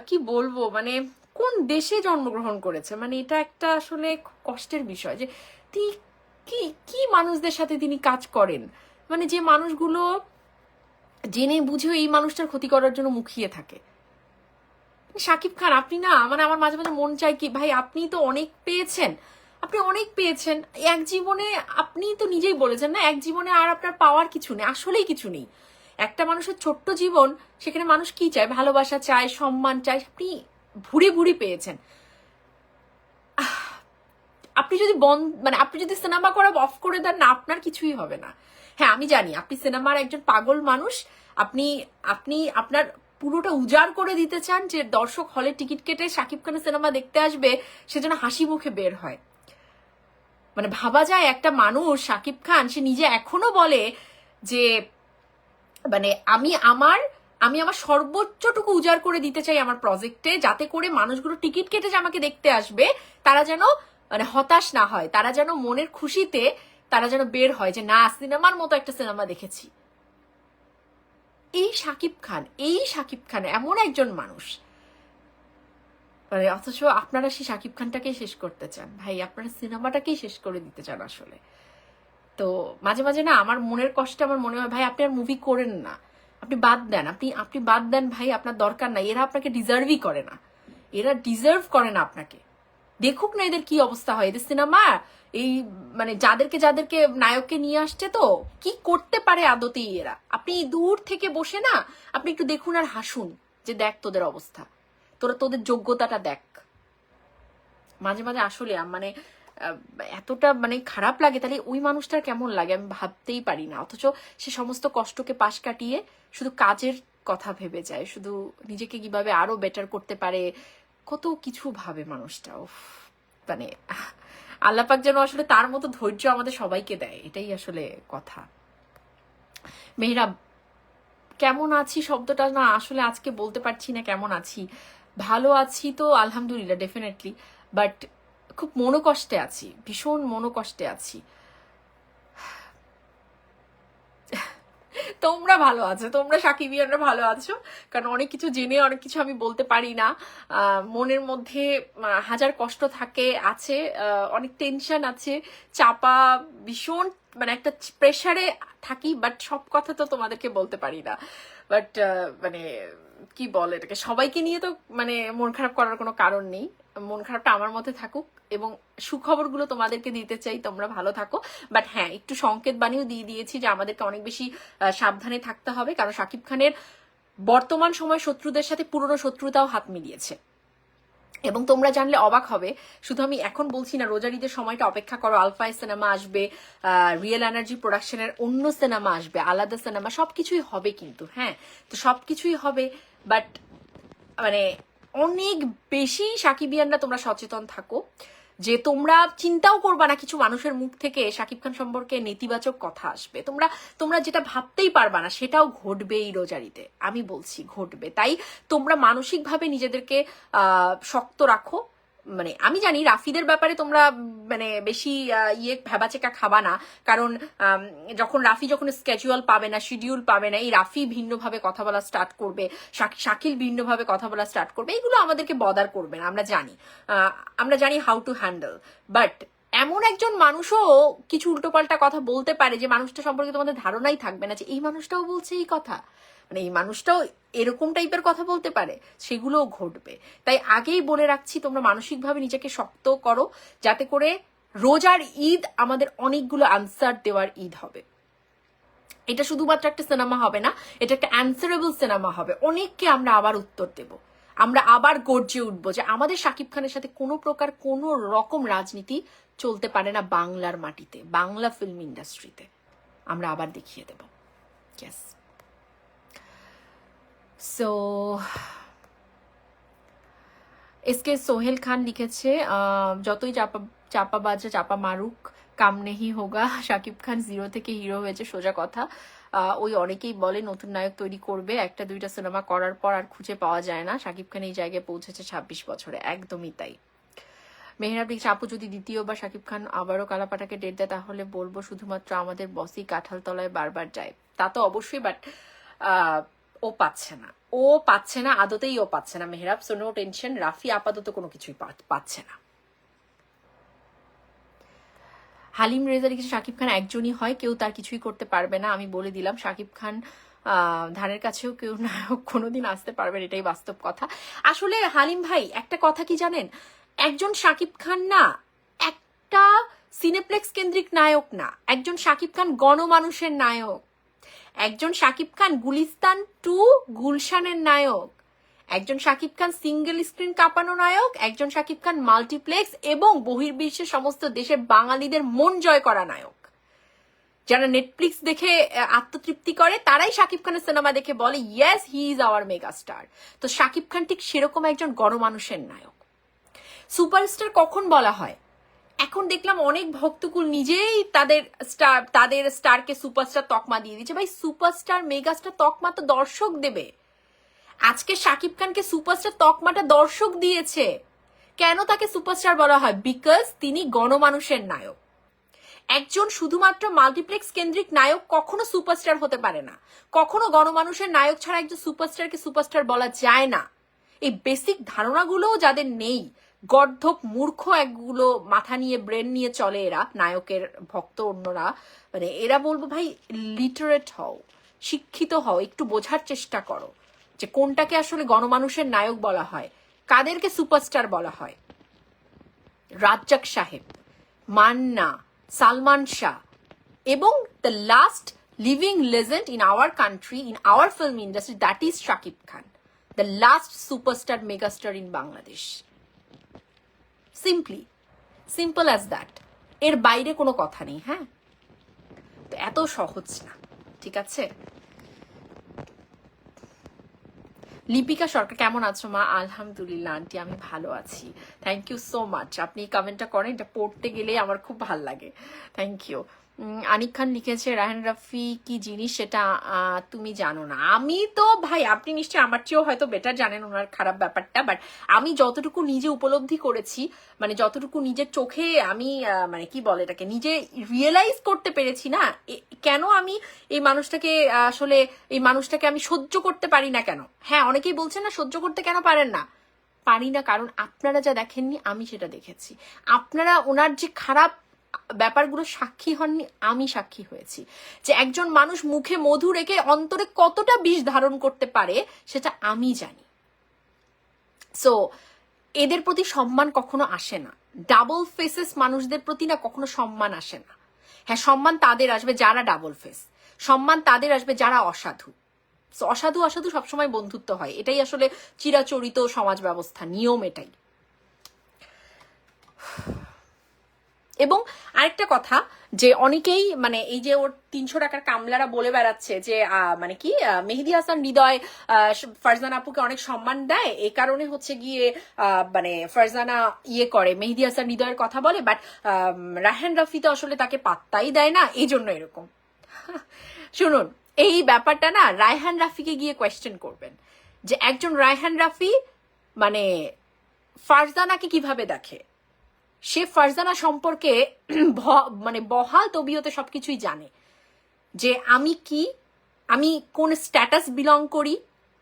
কি বলবো, মানে কোন দেশে জন্মগ্রহণ করেছে, মানে এটা একটা আসলে কষ্টের বিষয় যে তিনি কি কি মানুষদের সাথে তিনি কাজ করেন, মানে যে মানুষগুলো জেনে বুঝেও এই মানুষটার ক্ষতি করার জন্য মুখিয়ে থাকে। শাকিব খান আপনি না, মানে আমার মাঝে মাঝে মন চায় কি ভাই, আপনি তো অনেক পেয়েছেন, আপনি অনেক পেয়েছেন এক জীবনে। আপনি তো নিজেই বলেছেন না, এক জীবনে আর আপনার পাওয়ার কিছু নেই, আসলেই কিছু নেই। একটা মানুষের ছোট্ট জীবন, সেখানে মানুষ কি চায়, ভালোবাসা চায়, সম্মান চায়, আপনি ভুরি ভুরি পেয়েছেন। আপনি যদি আপনি যদি সিনেমা করা অফ করে দেন না, আপনার কিছুই হবে না। হ্যাঁ আমি জানি আপনি সিনেমার একজন পাগল মানুষ, আপনি আপনি আপনার পুরোটা উজাড় করে দিতে চান যে দর্শক হলে টিকিট কেটে শাকিব খানের সিনেমা দেখতে আসবে, সেজন্য হাসি মুখে বের হয়। মানে ভাবা যায় একটা মানুষ শাকিব খান, সে নিজে এখনো বলে যে মানে আমি আমার সর্বোচ্চটুকু উজাড় করে দিতে চাই আমার প্রজেক্টে, যাতে করে মানুষগুলো টিকিট কেটে যে আমাকে দেখতে আসবে তারা যেন মানে হতাশ না হয়, তারা যেন মনের খুশিতে তারা যেন বের হয় যে না, সিনেমার মতো একটা সিনেমা দেখেছি। এই শাকিব খান এমন একজন মানুষ, মানে অথচ আপনারা সেই শাকিব খানটাকেই শেষ করতে চান ভাই, আপনারা সিনেমাটাকেই শেষ করে দিতে চান আসলে। তো মাঝে মাঝে না আমার মনের কষ্টে আমার মনে হয় ভাই আপনি আর মুভি করেন না, আপনি বাদ দেন, আপনি বাদ দেন ভাই, আপনার দরকার নাই। এরা আপনাকে ডিজার্ভই করে না, এরা ডিজার্ভ করে না আপনাকে। দেখুক না এদের কি অবস্থা হয়, এদের সিনেমা এই মানে যাদেরকে নায়ককে নিয়ে আসছে তো কি করতে পারে আদতেই এরা। আপনি দূর থেকে বসে না আপনি একটু দেখুন আর হাসুন, যে দেখ তোদের অবস্থা, তোদের যোগ্যতাটা দেখ। মাঝে মাঝে আসলে মানে এতটা মানে খারাপ লাগে, তাহলে ওই মানুষটার কেমন লাগে আমি ভাবতেই পারি না। অথচ সে সমস্ত কষ্টকে পাশ কাটিয়ে শুধু কাজের কথা ভেবে যায়, শুধু নিজেকে কিভাবে আরো বেটার করতে পারে, কত কিছু ভাবে মানুষটা। মানে আল্লাপাক যেন আসলে তার মতো ধৈর্য আমাদের সবাইকে দেয়, এটাই আসলে কথা। মেহরাব কেমন আছি শব্দটা না আসলে আজকে বলতে পারছি না কেমন আছি। ভালো আছি তো আলহামদুলিল্লাহ ডেফিনেটলি, বাট খুব মনোকষ্টে আছি, ভীষণ মনোকষ্টে আছি। তোমরা ভালো আছো, তোমরা সাকিবিয়ানরা ভালো আছো, কারণ অনেক কিছু জেনে অনেক কিছু আমি বলতে পারি না। মনের মধ্যে হাজার কষ্ট থাকে, আছে অনেক টেনশন আছে, চাপা, ভীষণ মানে একটা প্রেশারে থাকি, বাট সব কথা তো তোমাদেরকে বলতে পারি না। বাট মানে কি বলে এটাকে, সবাইকে নিয়ে তো মানে মন খারাপ করার কোনো কারণ নেই। মন খারাপটা আমার মধ্যে থাকুক এবং সুখবরগুলো তোমাদেরকে দিতে চাই, তোমরা ভালো থাকো। বাট হ্যাঁ একটু সংকেত বাণীও দিয়ে দিয়েছি যে আমাদেরকে অনেক বেশি সাবধানে থাকতে হবে, কারণ শাকিব খানের বর্তমান সময় শত্রুদের সাথে পুরনো শত্রুতাও হাত মিলিয়েছে। এবং তোমরা জানলে অবাক হবে, শুধু আমি এখন বলছি না, রোজার ঈদের সময়টা অপেক্ষা করো, আলফাই সিনেমা আসবে, রিয়েল এনার্জি প্রোডাকশনের অন্য সিনেমা আসবে, আলাদা সিনেমা, সবকিছুই হবে কিন্তু। হ্যাঁ তো সবকিছুই হবে, বাট মানে অনেক বেশি সাকিবিয়ানরা তোমরা সচেতন থাকো, যে তোমরা চিন্তাও করবা না কিছু মানুষের মুখ থেকে শাকিব খান সম্পর্কে নেতিবাচক কথা আসবে, তোমরা যেটা ভাবতেই পারবা না সেটাও ঘটবে এই রোজারিতে, আমি বলছি ঘটবে। তাই তোমরা মানসিকভাবে নিজেদেরকে শক্ত রাখো। মানে আমি জানি রাফিদের ব্যাপারে তোমরা মানে বেশি ভেবাচেকা খাবা না, কারণ যখন স্কেজুয়াল পাবে না, শিডিউল পাবে না, এই রাফি ভিন্নভাবে কথা বলা স্টার্ট করবে, শাকিল ভিন্নভাবে কথা বলা স্টার্ট করবে, এগুলো আমাদেরকে বদার করবে না, আমরা জানি হাউ টু হ্যান্ডেল। বাট এমন একজন মানুষও কিছু উল্টোপাল্টা কথা বলতে পারে যে মানুষটা সম্পর্কে তোমাদের ধারণাই থাকবে না যে এই মানুষটাও বলছে এই কথা, মানে এই মানুষটাও এরকম টাইপের কথা বলতে পারে, সেগুলোও ঘটবে। তাই আগেই বলে রাখছি, তোমরা মানসিকভাবে নিজেকে শক্ত করো, যাতে করে রোজার ঈদ আমাদের অনেকগুলো আনসার দেওয়ার ঈদ হবে। এটা শুধুমাত্র একটা সিনেমা হবে না, এটা একটা অ্যান্সারেবল সিনেমা হবে। অনেককে আমরা আবার উত্তর দেব, আমরা আবার গর্জে উঠবো যে আমাদের শাকিব খানের সাথে কোনো প্রকার কোনো রকম রাজনীতি চলতে পারে না বাংলার মাটিতে, বাংলা ফিল্ম ইন্ডাস্ট্রিতে। আমরা আবার দেখিয়ে দেব। Yes. So SK Sohail Khan লিখেছে যতই চাপা বাজে চাপা মারুক কাম নেহি হোগা, শাকিব খান 0 থেকে হিরো হয়েছে, সোজা কথা। ওই অনেকেই বলে নতুন নায়ক তৈরি করবে, একটা দুইটা সিনেমা করার পর আর খুঁজে পাওয়া যায় না। শাকিব খান এই জায়গায় পৌঁছেছে 26 বছরে, একদমই তাই। মেহরাব লিখছে আপু যদি দ্বিতীয়বার শাকিব খান আবারও কালাপাটাকে ডেট দেয় তাহলে বলবো শুধুমাত্র আমাদের বসই কাঁঠাল তলায় বারবার যায়। তা তো অবশ্যই, বাট ও পাচ্ছে না, ও পাচ্ছে না, আদতেই ও পাচ্ছে না Mehrab. So no tension, Rafi আপাতত কোনো কিছুই পাচ্ছে না। হালিম রেজা লিখেছে শাকিব খান একজনই হয়, কেউ তার কিছুই করতে পারবে না। আমি বলে দিলাম শাকিব খান ধানের কাছেও কেউ নায়ক কোনোদিন আসতে পারবেন, এটাই বাস্তব কথা। আসলে হালিম ভাই একটা কথা কি জানেন, একজন শাকিব খান না একটা সিনেপ্লেক্স কেন্দ্রিক নায়ক না, একজন শাকিব খান গণমানুষের নায়ক, একজন শাকিব খান গুলিস্তান 2 গুলশানের নায়ক, একজন শাকিব খান সিঙ্গেল স্ক্রিন কাঁপানো নায়ক, একজন শাকিব খান মাল্টিপ্লেক্স এবং বহির্বিশ্বের সমস্ত দেশের বাঙালিদের মন জয় করা নায়ক। যারা নেটফ্লিক্স দেখে আত্মতৃপ্তি করে তারাই শাকিব খানের সিনেমা দেখে বলে yes he is our mega star. তো শাকিব খান ঠিক সেরকম একজন গণমানুষের নায়ক। সুপারস্টার কখন বলা হয়? এখন দেখলাম অনেক ভক্তকুল নিজেই তাদের স্টারকে সুপারস্টার তকমা দিয়ে দিচ্ছে। ভাই সুপারস্টার মেগাস্টার তকমা তো দর্শক দেবে। আজকে শাকিব খানকে সুপারস্টার তকমাটা দর্শক দিয়েছে। কেন তাকে সুপারস্টার বলা হয়? বিকজ তিনি গণমানুষের নায়ক। একজন শুধুমাত্র মাল্টিপ্লেক্স কেন্দ্রিক নায়ক কখনো সুপারস্টার হতে পারে না। কখনো গণমানুষের নায়ক ছাড়া একজন সুপারস্টারকে সুপারস্টার বলা যায় না। এই বেসিক ধারণাগুলোও যাদের নেই, গর্ধপ মূর্খ একগুলো মাথা নিয়ে ব্রেন নিয়ে চলে এরা, নায়কের ভক্ত অন্যরা, মানে এরা বলবো ভাই লিটারেট হও, শিক্ষিত হও, একটু বোঝার চেষ্টা করো যে কোনটাকে আসলে গণমানুষের নায়ক বলা হয়, কাদেরকে সুপারস্টার বলা হয়। রাজ্জাক সাহেব, মান্না, সালমান শাহ এবং the last living legend in our country, in our film industry, that is Shakib Khan, the last superstar megastar in Bangladesh. Simple as that. এর বাইরে কোনো কথা নেই। হ্যাঁ, তো এত সহজ না, ঠিক আছে। লিপিকা সরকার কেমন আছো মা? আলহামদুলিল্লাহ আন্টি, আমি ভালো আছি, থ্যাংক ইউ সো মাচ। আপনি কমেন্টটা করেন, এটা পড়তে গেলে আমার খুব ভাল লাগে, থ্যাংক ইউ। আনিক খান লিখেছে রায়হান রাফি কি জিনিস সেটা তুমি জানো না। আমি তো ভাই, আপনি নিশ্চয়ই আমার চেয়েও হয়তো বেটার জানেন ওনার খারাপ ব্যাপারটা, বাট আমি যতটুকু নিজে উপলব্ধি করেছি, মানে যতটুকু নিজের চোখে আমি মানে কি বলে এটাকে নিজে রিয়েলাইজ করতে পেরেছি না, কেন আমি এই মানুষটাকে আমি সহ্য করতে পারি না কেন। হ্যাঁ, অনেকেই বলছেন না সহ্য করতে কেন পারেন না, পারি না কারণ আপনারা যা দেখেননি আমি সেটা দেখেছি। আপনারা ওনার যে খারাপ ব্যাপারগুলো সাক্ষী হননি, আমি সাক্ষী হয়েছি। যে একজন মানুষ মুখে মধু রেখে অন্তরে কতটা বিষ ধারণ করতে পারে সেটা আমি জানি। সো এদের প্রতি সম্মান কখনো আসে না, ডাবল ফেসেস মানুষদের প্রতি না কখনো সম্মান আসে না। হ্যাঁ, সম্মান তাদের আসবে যারা ডাবল ফেস, সম্মান তাদের আসবে যারা অসাধু। অসাধু অসাধু সবসময় বন্ধুত্ব হয়, এটাই আসলে চিরাচরিত সমাজ ব্যবস্থা, নিয়ম এটাই। এবং আরেকটা কথা, যে অনেকেই মানে এই যে ওর 300 টাকার কামলারা বলে বেড়াচ্ছে যে মানে কি মেহেদী হাসান হৃদয় ফারজানা আপুকে অনেক সম্মান দেয়, এই কারণে হচ্ছে গিয়ে মানে ফারজানা ইয়ে করে, মেহেদী হাসান হৃদয়ের কথা বলে, বাট রায়হান রাফি তো আসলে তাকে পাত্তাই দেয় না, এই জন্য এরকম। শুনুন, এই ব্যাপারটা না রায়হান রাফিকে গিয়ে কোয়েশ্চেন করবেন যে একজন রায়হান রাফি মানে ফারজানাকে কিভাবে দেখে। সে ফারজানা সম্পর্কে মানে বহাল তবিয়তে সবকিছুই জানে, যে আমি কি, আমি কোন স্ট্যাটাস বিলং করি,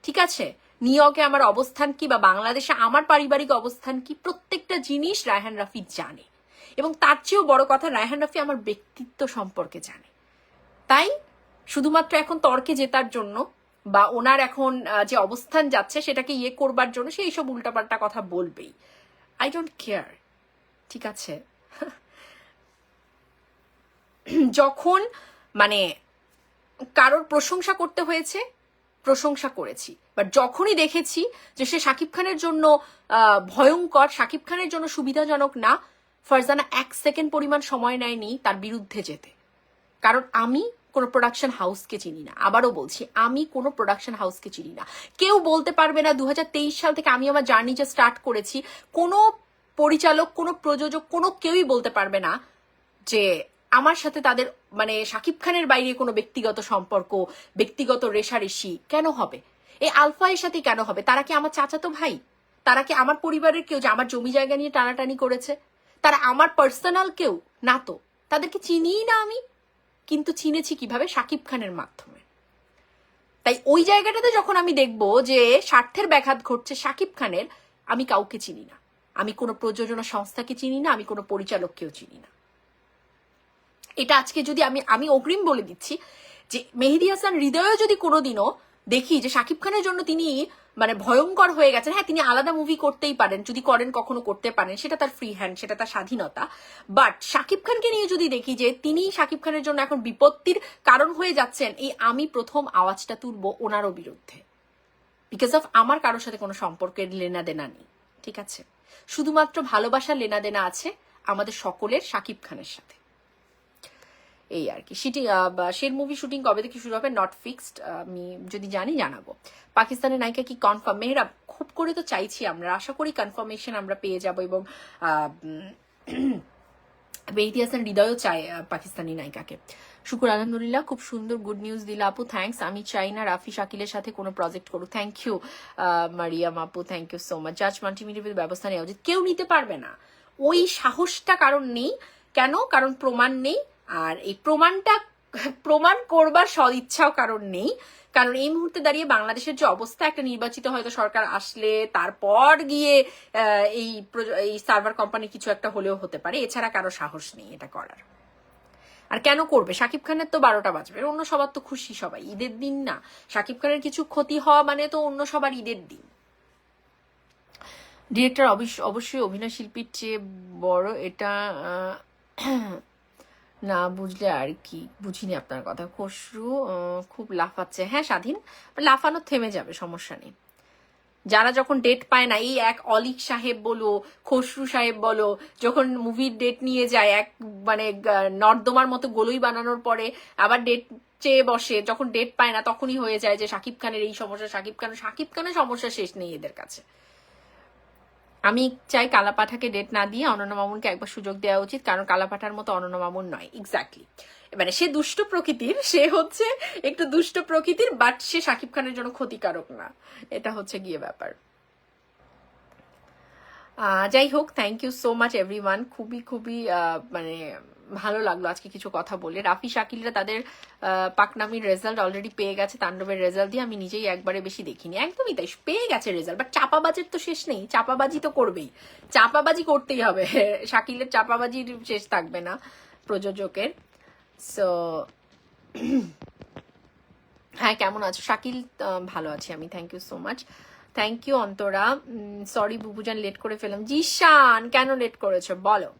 ঠিক আছে, নিউ ইয়র্কে আমার অবস্থান কি, বা বাংলাদেশে আমার পারিবারিক অবস্থান কি, প্রত্যেকটা জিনিস রায়হান রাফি জানে। এবং তার চেয়েও বড় কথা, রায়হান রাফি আমার ব্যক্তিত্ব সম্পর্কে জানে। তাই শুধুমাত্র এখন তর্কে জেতার জন্য বা ওনার এখন যে অবস্থান যাচ্ছে সেটাকে ইয়ে করবার জন্য সে এইসব উল্টাপাল্টা কথা বলবেই। আই ডোন্ট কেয়ার, ঠিক আছে। যখন মানে কারোর প্রশংসা করতে হয়েছে প্রশংসা করেছি, বাট যখনই দেখেছি যে সে শাকিব খানের জন্য ভয়ঙ্কর, শাকিব খানের জন্য সুবিধাজনক না, ফারজানা 1 সেকেন্ড পরিমাণ সময় নেয়নি তার বিরুদ্ধে যেতে। কারণ আমি কোনো প্রোডাকশন হাউসকে চিনি না। আবারও বলছি, আমি কোনো প্রোডাকশন হাউসকে চিনি না। কেউ বলতে পারবে না 2023 সাল থেকে আমি আমার জার্নি যে স্টার্ট করেছি, কোনো পরিচালক, কোনো প্রযোজক, কোনো কেউই বলতে পারবে না যে আমার সাথে তাদের মানে শাকিব খানের বাইরে কোনো ব্যক্তিগত সম্পর্ক, ব্যক্তিগত রেশারেশি কেন হবে? এই আলফায়ের সাথে কেন হবে? তারা কি আমার চাচাতো ভাই? তারা কি আমার পরিবারের কেউ যে আমার জমি জায়গা নিয়ে টানাটানি করেছে? তারা আমার পার্সোনাল কেউ না তো। তাদেরকে চিনিই না আমি, কিন্তু চিনেছি কিভাবে? শাকিব খানের মাধ্যমে। তাই ওই জায়গাটাতে যখন আমি দেখবো যে স্বার্থের ব্যাঘাত ঘটছে শাকিব খানের, আমি কাউকে চিনি না। আমি কোনো প্রযোজনা সংস্থাকে চিনি না, আমি কোনো পরিচালককেও চিনি না। এটা আজকে যদি আমি অগ্রিম বলে দিচ্ছি যে মেহেদী হাসান হৃদয়ও যদি কোনোদিনও দেখি যে শাকিব খানের জন্য তিনি মানে ভয়ঙ্কর হয়ে গেছেন, হ্যাঁ তিনি আলাদা মুভি করতেই পারেন, যদি করেন কখনো করতে পারেন, সেটা তার ফ্রি হ্যান্ড, সেটা তার স্বাধীনতা। বাট শাকিব খানকে নিয়ে যদি দেখি যে তিনি শাকিব খানের জন্য এখন বিপত্তির কারণ হয়ে যাচ্ছেন, এই আমি প্রথম আওয়াজটা তুলবো ওনারও বিরুদ্ধে। বিকজ অফ আমার কারোর সাথে কোনো সম্পর্কের লেনা দেনা নেই, ঠিক আছে? শুধুমাত্র ভালোবাসার লেনা দেনা আছে আমাদের সকলের শাকিব খানের সাথে, এই আর কি। শের মুভি শুটিং কবে থেকে শুরু হবে? নট ফিক্সড, আমি যদি জানি জানাবো। পাকিস্তানের নায়িকা কি কনফার্ম? মেহরাব, খুব করে তো চাইছি আমরা, আশা করি কনফার্মেশন আমরা পেয়ে যাব, এবং মেহেদী হাসান হৃদয়ও চায় পাকিস্তানি নায়িকাকে। শুকুর আলহামদুলিল্লাহ, খুব সুন্দর গুড নিউজ দিলা আপু, থ্যাঙ্কস। আমি চাই না রাফি শাকিলের সাথে কোনো প্রজেক্ট করুক। থ্যাংক ইউ মারিয়াম আপু, থ্যাংক ইউ সো মাচ। জাজ মাল্টিমিডিয়ার ব্যবস্থা নেওয়া উচিত। কেউ নিতে পারবে না, ওই সাহসটা কারণ নেই। কেন? কারণ প্রমাণ নেই, আর এই প্রমাণ করবার সদিচ্ছাও কারণ নেই। কারণ এই মুহূর্তে দাঁড়িয়ে বাংলাদেশের যে অবস্থা, একটা নির্বাচিত হয়তো সরকার আসলে তারপর গিয়ে এই সার্ভার কোম্পানি কিছু একটা হলেও হতে পারে, এছাড়া কারো সাহস নেই এটা করার। আর কেন করবে? শাকিব খানের তো 12টা বাজবে, অন্য সবার তো খুশি, সবাই ঈদের দিন না, শাকিব খানের কিছু ক্ষতি হওয়া মানে তো অন্য সবার ঈদের দিন। ডিরেক্টর অবশ্যই অভিনয় শিল্পীর চেয়ে বড়, এটা না বুঝলে আর কি, বুঝিনি আপনার কথা। খসরু খুব লাফাচ্ছে। হ্যাঁ স্বাধীন, লাফানো থেমে যাবে, সমস্যা নেই। যারা যখন ডেট পায় না, এই এক অলিক সাহেব বলো, খসরু সাহেব বলো, যখন মুভির ডেট নিয়ে যায় এক মানে নর্দমার মতো গোলই বানানোর পরে আবার ডেট চেয়ে বসে, যখন ডেট পায় না তখনই হয়ে যায় যে শাকিব খানের এই সমস্যা, শাকিব খানের সমস্যা শেষ নেই এদের কাছে। আমি চাই কালাপাঠাকে ডেট না দিয়ে অনন্য মামুনকে একবার সুযোগ দেওয়া উচিত, কারণ কালাপাঠার মতো অনন্য মামুন নয়। এক্স্যাক্টলি, মানে সে দুষ্ট প্রকৃতির, সে হচ্ছে একটু দুষ্ট প্রকৃতির, বাট সে শাকিব খানের জন্য ক্ষতিকারক না, এটা হচ্ছে গিয়ে ব্যাপার। যাই হোক, thank you so much everyone. খুবই খুবই মানে ভালো লাগলো আজকে কিছু কথা বলে। রাফি শাকিলরা তাদের পাকনামির রেজাল্ট অলরেডি পেয়ে গেছে, তাণ্ডবের রেজাল্ট দিয়ে আমি নিজেই একবারে বেশি দেখিনি। একদমই তাই, পেয়ে গেছে রেজাল্ট, বাট চাপাবাজির তো শেষ নেই, চাপাবাজি তো করবেই, চাপাবাজি করতেই হবে। শাকিলের চাপাবাজির শেষ থাকবে না প্রযোজকের। সো হ্যাঁ, কেমন আছো শাকিল? ভালো আছি আমি, thank you so much. Thank you Antara. Sorry বুবুজান, লেট করে ফেলাম। জিশান, কেন লেট করেছো বলো?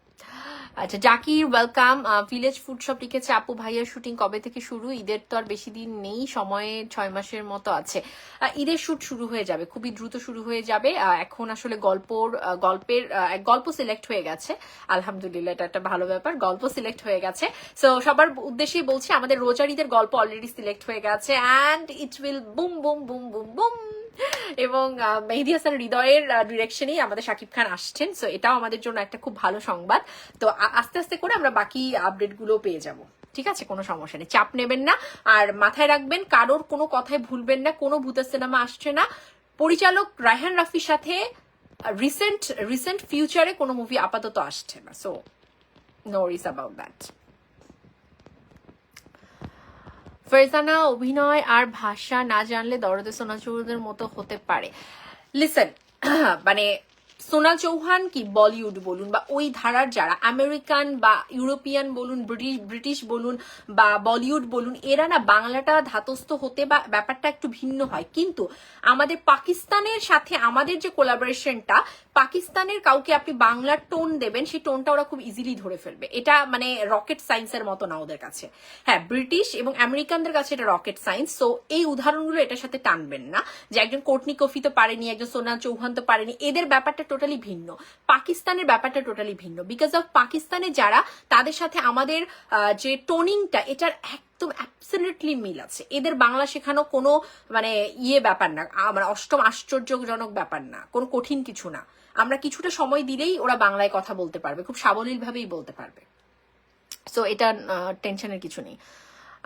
আচ্ছা, Zakir welcome. Village food shop লিখেছে আপু ভাইয়ার শুটিং কবে থেকে শুরু? ঈদের তো আর বেশি দিন নেই, সময়ে 6 মাসের মতো আছে। ঈদের শুট শুরু হয়ে যাবে, খুবই দ্রুত শুরু হয়ে যাবে। এখন আসলে গল্প সিলেক্ট হয়ে গেছে, আলহামদুলিল্লাহ, এটা একটা ভালো ব্যাপার, গল্প সিলেক্ট হয়ে গেছে। সো সবার উদ্দেশ্যেই বলছি, আমাদের রোজার ঈদের গল্প অলরেডি সিলেক্ট হয়ে গেছে, and it will boom boom boom boom boom. এবং মেহেদী হাসান হৃদয়ের ডিরেকশনেই আমাদের শাকিব খান আসছেন, সো এটাও আমাদের জন্য একটা খুব ভালো সংবাদ। তো আস্তে আস্তে করে আমরা বাকি আপডেট গুলো পেয়ে যাব, ঠিক আছে? কোনো সমস্যা নেই, চাপ নেবেন না। আর মাথায় রাখবেন, কারোর কোনো কথায় ভুলবেন না, কোনো ভূতের সিনেমা আসছে না। পরিচালক রায়হান রাফির সাথে রিসেন্ট ফিউচারে কোনো মুভি আপাতত আসছে না, so no worries about that. Farzana, অভিনয় আর ভাষা না জানলে দরদে সোনা চৌধুরীদের মতো হতে পারে। লিসেন, মানে সোনাল চৌহান কি বলিউড বলুন বা ওই ধারার যারা আমেরিকান বা ইউরোপিয়ান বলুন, ব্রিটিশ বলুন বা বলিউড বলুন, এরা না বাংলাটা ধাতস্থ হতে বা ব্যাপারটা একটু ভিন্ন হয়। কিন্তু আমাদের পাকিস্তানের সাথে আমাদের যে কোলাবোরেশনটা, পাকিস্তানের কাউকে আপনি বাংলার টোন দেবেন, সেই টোনটা ওরা খুব ইজিলি ধরে ফেলবে। এটা মানে রকেট সায়েন্সের মতো না ওদের কাছে। হ্যাঁ, ব্রিটিশ এবং আমেরিকানদের কাছে এটা রকেট সায়েন্স। সো এই উদাহরণগুলো এটার সাথে টানবেন না যে একজন কোর্টনি কফি তো পারেনি, একজন সোনাল চৌহান তো পারেনি, এদের ব্যাপারটা টোটালি ভিন্ন, পাকিস্তানের ব্যাপারটা টোটালি ভিন্ন। বিকজ অফ পাকিস্তানে যারা, তাদের সাথে আমাদের যে টোনিংটা, এটার একদম অ্যাবসলিউটলি মিল আছে। এদের বাংলা শেখানো কোনো মানে ব্যাপার না, মানে অষ্টম আশ্চর্যজনক ব্যাপার না, কোনো কঠিন কিছু না। আমরা কিছুটা সময় দিলেই ওরা বাংলায় কথা বলতে পারবে, খুব সাবলীলভাবেই বলতে পারবে। সো এটা টেনশনের কিছু নেই।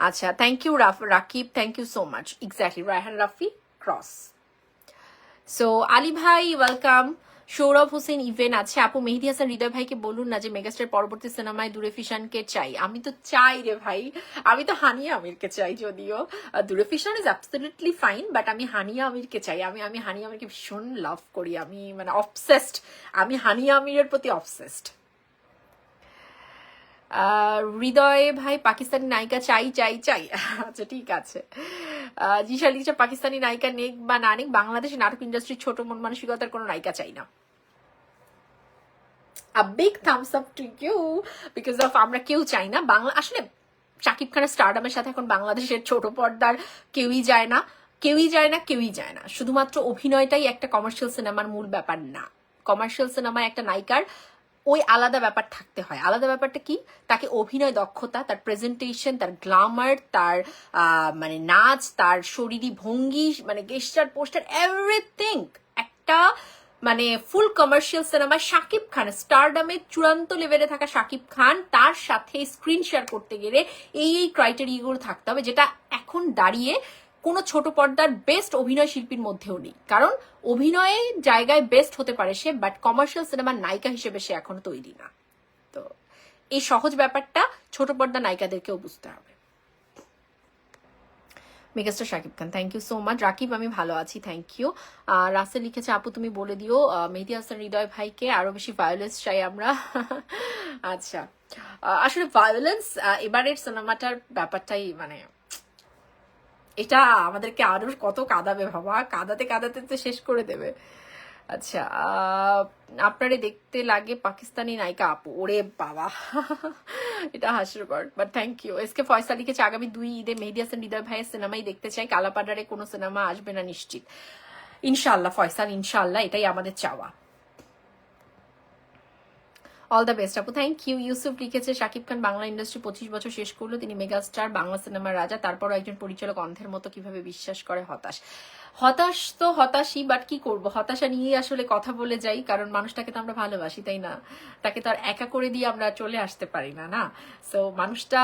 আচ্ছা, thank you Rakib, thank you so much. Exactly, Raihan Rafi cross. So Ali ভাই ওয়েলকাম। সৌরভ হোসেন ইভেন আছে। আপু মেহেদী হাসান হৃদয় ভাইকে বলুন না যে মেগাস্টার পরবর্তী সিনেমায় দূরে ফিশানকে চাই। আমি তো চাই রে ভাই, আমি তো হানিয়া আমিরকে চাই। যদিও দূরে ফিশান ইজ অ্যাবসলিউটলি ফাইন, বাট আমি হানিয়া আমিরকে চাই। আমি হানিয়া আমিরকে ভীষণ লাভ করি, আমি মানে অবসেসড, আমি হানিয়া আমিরের প্রতি অবসেসড। হৃদয় ভাই পাকিস্তানি নায়িকা চাই চাই চাই। আচ্ছা ঠিক আছে। জিশা লিখছে পাকিস্তানি নায়িকা নেক বা না নেক, বাংলাদেশের নাটক ইন্ডাস্ট্রির ছোট মন মানসিকতার কোনো নায়িকা চাই না। A big thumbs up to you because of আমরা কেউ চাই না বাংলা। আসলে শাকিব খানের স্টারডামের সাথে এখন বাংলাদেশের ছোট পর্দার কেউই যায় না, কেউই যায় না, কেউই যায় না। শুধুমাত্র অভিনয়টাই একটা কমার্শিয়াল সিনেমার মূল ব্যাপার না। কমার্শিয়াল সিনেমায় একটা নায়িকার ওই আলাদা ব্যাপার থাকতে হয়। আলাদা ব্যাপারটা কি? তাকে অভিনয় দক্ষতা, তার প্রেজেন্টেশন, তার গ্ল্যামার, তার মানে নাচ, তার শরীরী ভঙ্গি, মানে গেস্টার পোস্টার, এভরিথিং একটা মানে ফুল কমার্শিয়াল সিনেমায় শাকিব খান, স্টারডামের চূড়ান্ত লেভেলে থাকা শাকিব খান, তার সাথে স্ক্রিন শেয়ার করতে গেলে এই ক্রাইটেরিয়াগুলো থাকতে হবে, যেটা এখন দাঁড়িয়ে কোনো ছোট পর্দার বেস্ট অভিনয় শিল্পীর মধ্যেও নেই। কারণ অভিনয়ের জায়গায় বেস্ট হতে পারে সে, বাট কমার্শিয়াল সিনেমার নায়িকা হিসেবে সে এখনো তৈরি না। তো এই সহজ ব্যাপারটা ছোট পর্দা নায়িকাদেরকেও বুঝতে হবে। Megastar Shakib Khan, thank you so much. Rakib আমি ভালো আছি, থ্যাংক ইউ। রাসেল লিখেছে আপু তুমি বলে দিও মেহেদী হাসান হৃদয় ভাইকে আরো বেশি ভায়োলেন্স চাই আমরা। আচ্ছা, আসলে ভায়োলেন্স এবারের সিনেমাটার ব্যাপারটাই মানে এটা আমাদেরকে আরো কত কাঁদাবে বাবা, কাঁদাতে কাঁদাতে তো শেষ করে দেবে। আচ্ছা, আপনারে দেখতে লাগে পাকিস্তানি নায়িকা আপু, ওরে বাবা এটা হাস্যকর, but thank you. S K Faisal লিখেছে আগামী 2 ঈদে মেহেদী হাসান হৃদয় ভাইয়ের সিনেমাই দেখতে চাই, কালাপাড়ারে কোনো সিনেমা আসবে না নিশ্চিত। ইনশাল্লাহ ফয়সাল, ইনশাল্লাহ, এটাই আমাদের চাওয়া। অল দ্য বেস্ট আপু, থ্যাংক ইউ। ইউসুফ লিখেছে শাকিব খান বাংলা ইন্ডাস্ট্রি 25 বছর শেষ করলো, তিনি মেগাস্টার, বাংলা সিনেমার রাজা, তারপরও একজন পরিচালক অন্ধের মতো কিভাবে বিশ্বাস করে। হতাশ। হতাশ তো হতাশই, বাট কি করব, হতাশা নিয়ে আসলে কথা বলে যাই, কারণ মানুষটাকে তো আমরা ভালোবাসি, তাই না? তাকে তো আর একা করে দিয়ে আমরা চলে আসতে পারি না, না? সো মানুষটা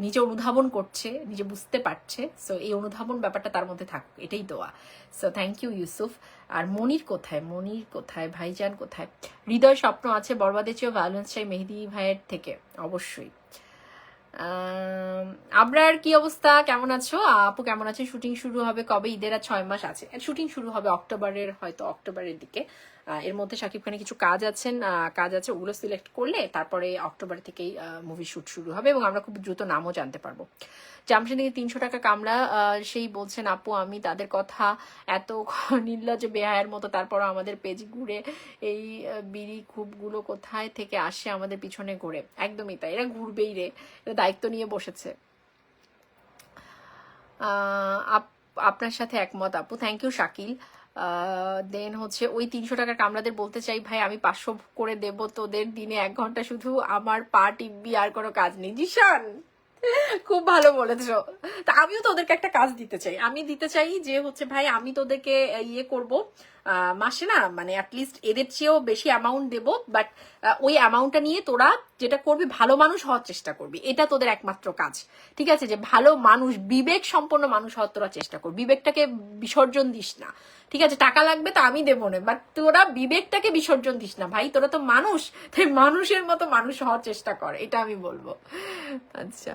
নিজে অনুধাবন করছে, নিজে বুঝতে পারছে, সো এই অনুধাবন ব্যাপারটা তার মধ্যে থাকুক, এটাই দোয়া। So thank you Yusuf. আর মনির কোথায়, মনির কোথায়, ভাইজান কোথায়? হৃদয় স্বপ্ন আছে বরবাদের চেয়েও ভায়োলেন্স চাই মেহেদী ভাইয়ের থেকে, অবশ্যই। আবরার কি অবস্থা, কেমন আছো? আপু কেমন আছে? শুটিং শুরু হবে কবে? ঈদের আর 6 মাস আছে। শুটিং শুরু হবে অক্টোবরের, হয়তো অক্টোবরের দিকে। এর মধ্যে শাকিব খানের কিছু কাজ আছে, ওগুলো সিলেক্ট করলে তারপরে অক্টোবর থেকেই মুভি শুট শুরু হবে এবং আমরা খুব দ্রুত নামও জানতে পারবো। জামশেদে 300 টাকা কামড়া, সেই বলছেন আপু আমি তাদের কথা এত নির্লজ্জ বেহায়ের মতো, তারপরও আমাদের পেজ ঘুরে এই বিড়ি খুবগুলো কোথায় থেকে আসে আমাদের পিছনে ঘুরে। একদমই তাই, এরা ঘুরবেই রে, এরা দায়িত্ব নিয়ে বসেছে। আপনার সাথে একমত আপু, থ্যাংক ইউ শাকিল। দেন হচ্ছে ওই 300 টাকার কামড়াদের বলতে চাই ভাই আমি 500 করে দেব তোদের, দিনে 1 ঘন্টা শুধু আমার পা টিপবি, আর কোনো কাজ নেই। জিশান খুব ভালো বলেছো। তা আমিও তো ওদেরকে একটা কাজ দিতে চাই, আমি দিতে চাই যে হচ্ছে ভাই আমি তোদেরকে করব মাসে না, মানে অ্যাটলিস্ট এদের চেয়েও বেশি অ্যামাউন্ট দেব, বাট ওই অ্যামাউন্টটা নিয়ে তোরা যেটা করবি ভালো মানুষ হওয়ার চেষ্টা করবি, এটা তোদের একমাত্র কাজ। ঠিক আছে, যে ভালো মানুষ, বিবেক সম্পন্ন মানুষ হওয়ার তোরা চেষ্টা কর, বিবেকটাকে বিসর্জন দিস না। ঠিক আছে, টাকা লাগবে তো আমি দেবো না, বাট তোরা বিবেকটাকে বিসর্জন দিস না ভাই, তোরা তো মানুষ, তাই মানুষের মতো মানুষ হওয়ার চেষ্টা কর, এটা আমি বলবো। আচ্ছা,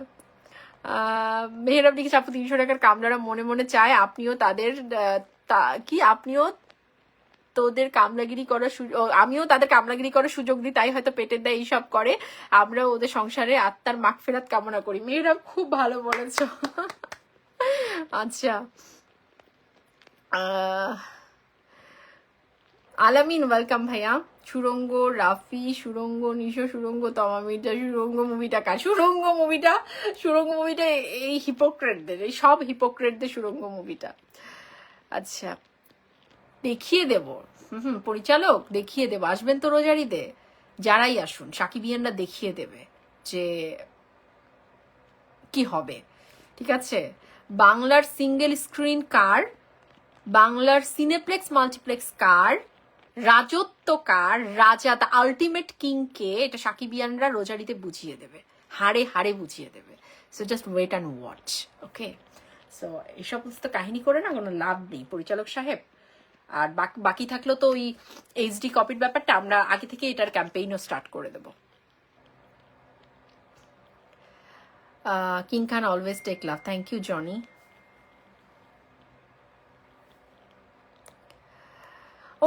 মেহেরাব লিখেছে আপু 300 টাকার কামলারা মনে মনে চায় আপনিও তাদের আপনিও তোদের কামলাগিরি করার আমিও তাদের কামলাগিরি করার সুযোগ দিই, তাই হয়তো পেটের দেয় এইসব করে, আমরা ওদের সংসারে আত্মার মাগফিরাত কামনা করি। মেহেরাব খুব ভালো বলেছ। আচ্ছা, আলামিন ওয়েলকাম ভাইয়া। সুরঙ্গ রাফি, সুরঙ্গ নিশো, সুরঙ্গ তমামিটা, সুরঙ্গ মুভিটা কার? সুরঙ্গ মুভিটা এই হিপোক্রেটদের, এই সব হিপোক্রেটদের সুরঙ্গ মুভিটা। আচ্ছা, দেখিয়ে দেব, পরিচালক দেখিয়ে দেবো, আসবেন তো রোজারিতে, যারাই আসুন সাকিবিয়ানরা দেখিয়ে দেবে যে কি হবে, ঠিক আছে? বাংলার সিঙ্গেল স্ক্রিন কার, বাংলার সিনেপ্লেক্স মাল্টিপ্লেক্স কার, রাজত্ব কার, রাজা দ্য আলটিমেট কিং কে, এটা সাকিবিয়ানরা রোজারিতে বুঝিয়ে দেবে, হাড়ে হাড়ে বুঝিয়ে দেবে। So just wait and watch, okay? So এই সমস্ত কাহিনী করে না কোনো লাভ নেই পরিচালক সাহেব। আর বাকি থাকলো তো ওই এইচডি কপির ব্যাপারটা, আমরা আগে থেকে এটার ক্যাম্পেইনও স্টার্ট করে দেবো। King Khan always take love, thank you Jony.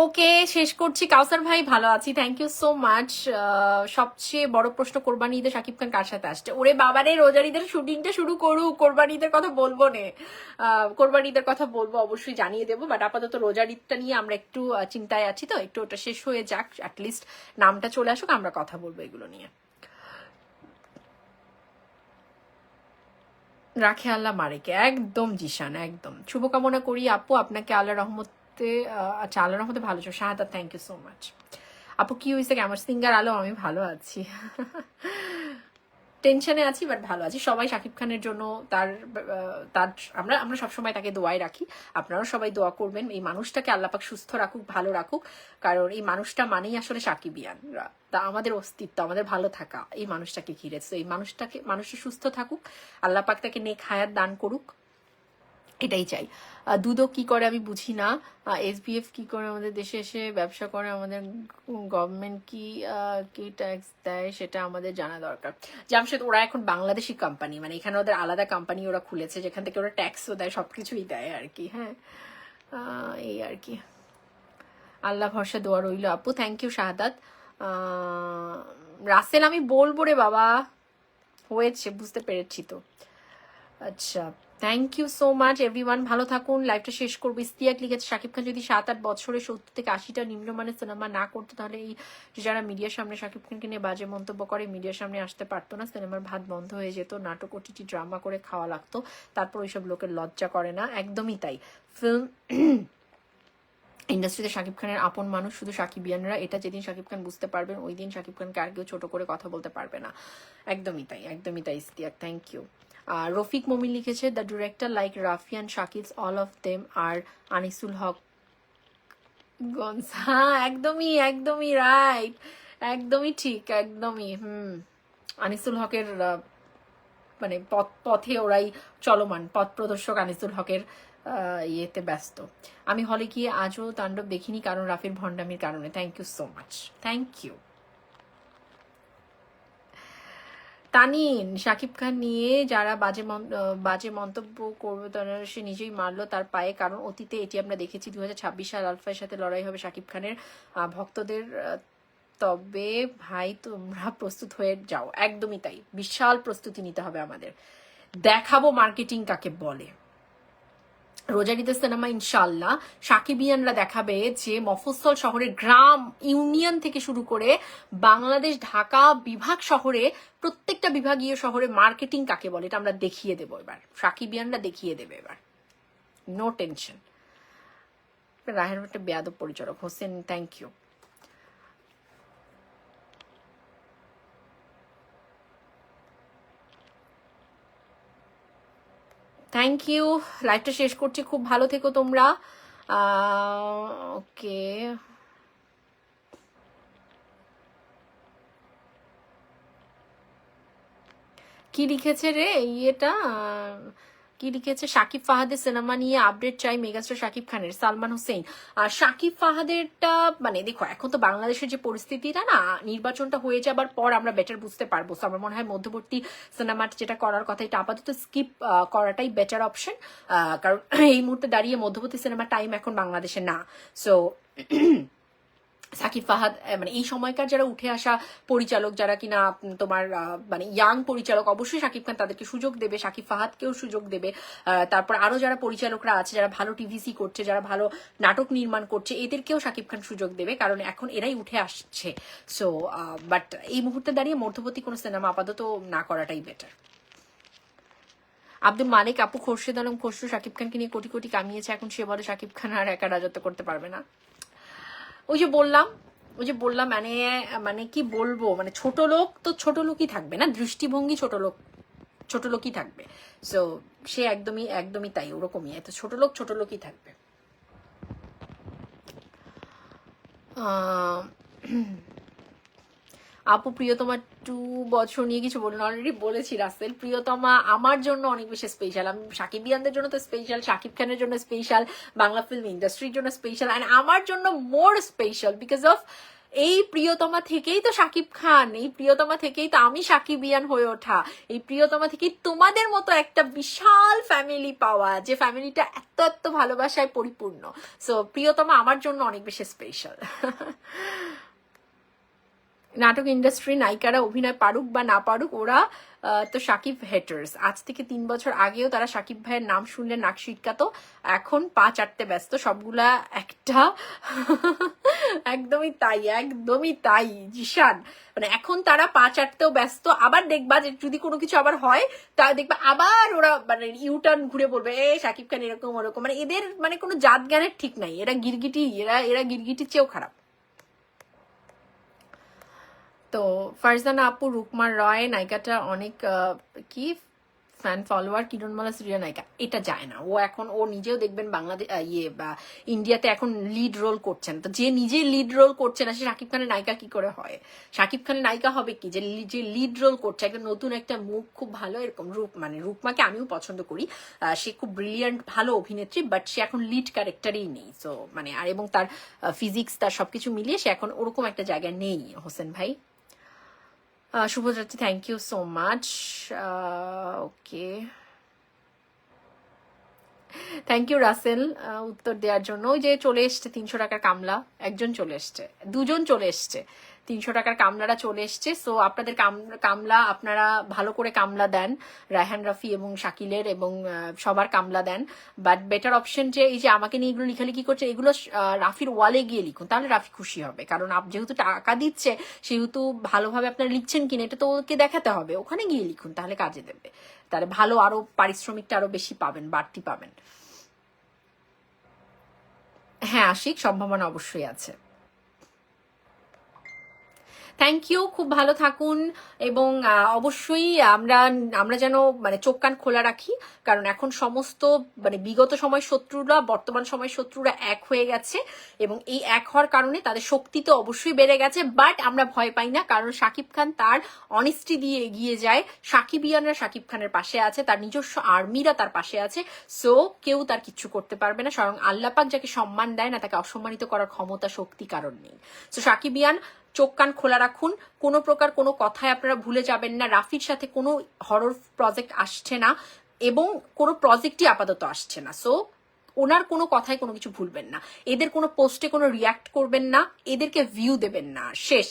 Okay, শেষ করছি। কাউসার ভাই ভালো আছি, থ্যাংক ইউ সো মাচ। সবচেয়ে বড় প্রশ্ন, কোরবানি ঈদে শাকিব খান কার সাথে আসছে? ওরে বাবারে, রোজার ঈদের শুটিংটা শুরু করুক, কোরবানি ঈদের কথা বলবো নে, কোরবানি ঈদের কথা বলবো, অবশ্যই জানিয়ে দেবো। বাট আপাতত রোজার ঈদটা নিয়ে আমরা একটু চিন্তায় আছি, তো একটু ওটা শেষ হয়ে যাক, অ্যাটলিস্ট নামটা চলে আসুক, আমরা কথা বলবো এগুলো নিয়ে। রাখে আল্লাহ মারেকে, একদম জিশান, একদম শুভকামনা করি আপু আপনাকে, আল্লাহ রহমতে। আচ্ছা, আল্লাহ রহমতে ভালো আছো শাহাদা, থ্যাংক ইউ সো মাচ। আপু কি হয়েছে? আমার সিঙ্গার আলো, আমি ভালো আছি। টেনশনে আছি বাট ভালো আছি। সবাই শাকিব খানের জন্য তার তার আমরা আমরা সবসময় তাকে দোয়ায় রাখি, আপনারাও সবাই দোয়া করবেন এই মানুষটাকে আল্লাপাক সুস্থ রাখুক, ভালো রাখুক। কারণ এই মানুষটা মানেই আসলে সাকিবিয়ানরা, তা আমাদের অস্তিত্ব, আমাদের ভালো থাকা এই মানুষটাকে ঘিরে। তো এই মানুষটা সুস্থ থাকুক, আল্লাপাক তাকে নেক হায়াত দান করুক, এটাই চাই। দুদক কি করে আমি বুঝি না, এসবিএফ কি করে আমাদের দেশে এসে ব্যবসা করে, আমাদের গভর্নমেন্ট কি কি ট্যাক্স দেয় সেটা আমাদের জানা দরকার। জামশেদ, ওরা এখন বাংলাদেশি কোম্পানি, মানে এখানে ওদের আলাদা কোম্পানি ওরা খুলেছে যেখান থেকে ওরা ট্যাক্সও দেয়, সবকিছুই দেয় আর কি। হ্যাঁ, এই আর কি। আল্লাহ ভরসা, দোয়া রইল আপু, থ্যাংক ইউ শাহাদাত। রাসেল আমি বলবো রে বাবা, হয়েছে, বুঝতে পেরেছি তো। আচ্ছা, thank you so much everyone, ভালো থাকুন। লাইভটা শেষ করবো। ইস্তিয়াক লিখেছে শাকিব খান যদি 7-8 বছরে 70 থেকে 80টা নিম্নমানের সিনেমা না করতো, তাহলে এই যারা মিডিয়ার সামনে শাকিব খানকে নিয়ে বাজে মন্তব্য করে মিডিয়ার সামনে আসতে পারতো না, সিনেমার ভাত বন্ধ হয়ে যেত, নাটক ওটিটি ড্রামা করে খাওয়া লাগতো। তারপর ওইসব লোকের লজ্জা করে না, একদমই তাই। ফিল্ম ইন্ডাস্ট্রিতে শাকিব খানের আপন মানুষ শুধু সাকিবিয়ানরা, এটা যেদিন শাকিব খান বুঝতে পারবেন ওই দিন শাকিব খানকে আর কেউ ছোট করে কথা বলতে পারবে না। একদমই তাই, একদমই তাই ইস্তিয়াক, থ্যাংক ইউ। রফিক মমিন লিখেছে the director like Rafiyan Shakib all of them আর আনিসুল হক গঞ্জ। হ্যাঁ, একদমই একদমই রাইট, একদমই ঠিক, একদমই। আনিসুল হকের মানে পথে ওরাই চলমান, পথ প্রদর্শক আনিসুল হকের ইয়েতে ব্যস্ত। আমি হলে গিয়ে আজও তাণ্ডব দেখিনি কারণ রাফির ভণ্ডামির কারণে। Thank you so much, thank you. Tanin, Shakib Khan নিয়ে যারা বাজে মন্তব্য করবে তারা সে নিজেই মারলো তার পায়ে, কারণ অতীতে এটি আমরা দেখেছি 2026 সাল আলফার সাথে লড়াই হবে শাকিব খানের ভক্তদের। তবে ভাই তোমরা প্রস্তুত হয়ে যাও, একদমই তাই, বিশাল প্রস্তুতি নিতে হবে আমাদের। দেখাবো মার্কেটিং কাকে বলে। রোজারিতে সিনেমা ইনশাল্লাহ সাকিবিয়ানরা দেখাবে যে মফস্বল শহরের গ্রাম ইউনিয়ন থেকে শুরু করে বাংলাদেশ ঢাকা বিভাগ শহরে প্রত্যেকটা বিভাগীয় শহরে মার্কেটিং কাকে বলে এটা আমরা দেখিয়ে দেবো এবার, সাকিবিয়ানরা দেখিয়ে দেবে এবার, নো টেনশন। রাহের একটা বেয়াদব পরিচালক Hossain, thank you. Thank you, লাইভটা শেষ করছি, খুব ভালো থেকো তোমরা। ওকে, কি লিখেছে রে ইয়েটা, কি লিখেছে? শাকিব ফাহাদের সিনেমা নিয়ে আপডেট চাই মেগাস্টার শাকিব খানের, সালমান হোসেন। শাকিব ফাহাদেরটা মানে দেখো এখন তো বাংলাদেশের যে পরিস্থিতিটা না, নির্বাচনটা হয়ে যাবার পর আমরা বেটার বুঝতে পারবো। সো আমার মনে হয় মধ্যবর্তী সিনেমাটা যেটা করার কথা এটা আপাতত স্কিপ করাটাই বেটার অপশন, কারণ এই মুহূর্তে দাঁড়িয়ে মধ্যবর্তী সিনেমা টাইম এখন বাংলাদেশে না। সো সাকিব ফাহাদ মানে এই সময়কার যারা উঠে আসা পরিচালক, যারা কিনা তোমার মানে ইয়াং পরিচালক, অবশ্যই সাকিব খান তাদেরকে সুযোগ দেবে, সাকিব ফাহাদকেও সুযোগ দেবে। তারপর আরো যারা পরিচালকরা আছে, যারা ভালো টিভিসি করছে, যারা ভালো নাটক নির্মাণ করছে, এদেরকেও সাকিব খান সুযোগ দেবে, কারণ এখন এরাই উঠে আসছে। সো বাট এই মুহূর্তে দাঁড়িয়ে মধ্যবর্তী কোনো সিনেমা আপাতত না করাটাই বেটার। আব্দুল মালিক, আপু খোরশেদ আলম খসরু শাকিব খানকে নিয়ে কোটি কোটি কামিয়েছে, এখন সে বলে শাকিব খান আর একা রাজত্ব করতে পারবে না। ওই যে বললাম মানে মানে কি বলবো, মানে ছোট লোক তো ছোট লোকই থাকবে না, দৃষ্টিভঙ্গি ছোট লোকই থাকবে। সো সে একদমই তাই, ওরকমই, এত ছোট লোকই থাকবে। আপু প্রিয়তমা 2 বছর নিয়ে কিছু বলুন। অলরেডি বলেছি রাসেল, প্রিয়তমা আমার জন্য অনেক বেশি স্পেশাল। আমি সাকিবিয়ানদের জন্য তো স্পেশাল, শাকিব খানের জন্য স্পেশাল, বাংলা ফিল্ম ইন্ডাস্ট্রির জন্য স্পেশাল, অ্যান্ড আমার জন্য মোর স্পেশাল বিকজ অফ এই প্রিয়তমা থেকেই তো শাকিব খান, এই প্রিয়তমা থেকেই তো আমি সাকিবিয়ান হয়ে ওঠা, এই প্রিয়তমা থেকেই তোমাদের মতো একটা বিশাল ফ্যামিলি পাওয়া, যে ফ্যামিলিটা এত ভালোবাসায় পরিপূর্ণ। সো প্রিয়তমা আমার জন্য অনেক বেশি স্পেশাল। নাটক ইন্ডাস্ট্রি নায়িকারা অভিনয় পারুক বা না পারুক, ওরা তো সাকিব হেটার্স। আজ থেকে 3 বছর আগেও তারা সাকিব ভাইয়ের নাম শুনলে নাক সিটকাতো, এখন পা চাটতে ব্যস্ত সবগুলা একটা। একদমই তাই জিশান, মানে এখন তারা পা চাটতেও ব্যস্ত। আবার দেখবা যে যদি কোনো কিছু আবার হয়, তা দেখবা আবার ওরা মানে ইউটার্ন ঘুরে বলবে এ সাকিব খান এরকম ওরকম, মানে এদের মানে কোনো জাত জ্ঞানের ঠিক নাই, এরা গিরগিটির চেয়েও খারাপ। তো ফারজানা আপু, রুকমার রয় নায়িকাটা অনেক কি ফ্যান ফলোয়ার, কিরণমালা সিরিয়াল নায়িকা, এটা যায় না। ও নিজেও দেখবেন বাংলাদেশ বা ইন্ডিয়াতে এখন লিড রোল করছেন, তো যে নিজে লিড রোল করছে না সে শাকিব খানের নায়িকা কি করে হয়? শাকিব খানের নায়িকা হবে কি যে লিড রোল করছে, একটা নতুন একটা মুখ, খুব ভালো এরকম রুকমাকে আমিও পছন্দ করি, সে খুব ব্রিলিয়ান্ট ভালো অভিনেত্রী, বাট সে এখন লিড ক্যারেক্টারই নেই। সো মানে আর এবং তার ফিজিক্স তার সবকিছু মিলিয়ে সে এখন ওরকম একটা জায়গায় নেই। হোসেন ভাই, শুভযাত্রী, thank you so much. Okay, thank you Rasel উত্তর দেওয়ার জন্য। ওই যে চলে এসছে 300 টাকার কামলা, একজন চলে এসছে, দুজন চলে এসছে, 300 টাকার কামলারা চলে এসছে। সো আপনাদের কামলা আপনারা ভালো করে কামলা দেন, রায়হান রাফি এবং শাকিলের এবং সবার কামলা দেন। বাট বেটার অপশন যে এই যে আমাকে নিয়ে এগুলো লিখালিখি করছে, এগুলো রাফির ওয়ালে গিয়ে লিখুন, তাহলে রাফি খুশি হবে। কারণ যেহেতু টাকা দিচ্ছে, সেহেতু ভালোভাবে আপনারা লিখছেন কিনা এটা তো ওকে দেখাতে হবে, ওখানে গিয়ে লিখুন, তাহলে কাজে দেবে, তাহলে ভালো আরো পারিশ্রমিকটা আরো বেশি পাবেন, বাড়তি পাবেন। হ্যাঁ আশিক, সম্ভাবনা অবশ্যই আছে। থ্যাংক ইউ, খুব ভালো থাকুন। এবং অবশ্যই আমরা যেন মানে চোখ কান খোলা রাখি, কারণ এখন সমস্ত মানে বিগত সময় শত্রুরা বর্তমান সময় শত্রুরা এক হয়ে গেছে, এবং এই এক হওয়ার কারণে তাদের শক্তি তো অবশ্যই বেড়ে গেছে। বাট আমরা ভয় পাই না, কারণ শাকিব খান তার অনেস্টি দিয়ে এগিয়ে যায়, সাকিবিয়ানরা শাকিব খানের পাশে আছে, তার নিজস্ব আর্মিরা তার পাশে আছে। সো কেউ তার কিচ্ছু করতে পারবে না, স্বয়ং আল্লাহ পাক যাকে সম্মান দেয় না তাকে অসম্মানিত করার ক্ষমতা শক্তি কারণ নেই। সো সাকিবিয়ান চোখ কান খোলা রাখুন, কোনো প্রকার কোনো কথায় আপনারা ভুলে যাবেন না। রাফির সাথে কোনো হরর প্রজেক্ট আসছে না, এবং কোনো প্রজেক্টই আপাতত আসছে না। সো ওনার কোনো কথায় কোনো কিছু ভুলবেন না, এদের কোনো পোস্টে কোনো রিয়াক্ট করবেন না, এদেরকে ভিউ দেবেন না। শেষ।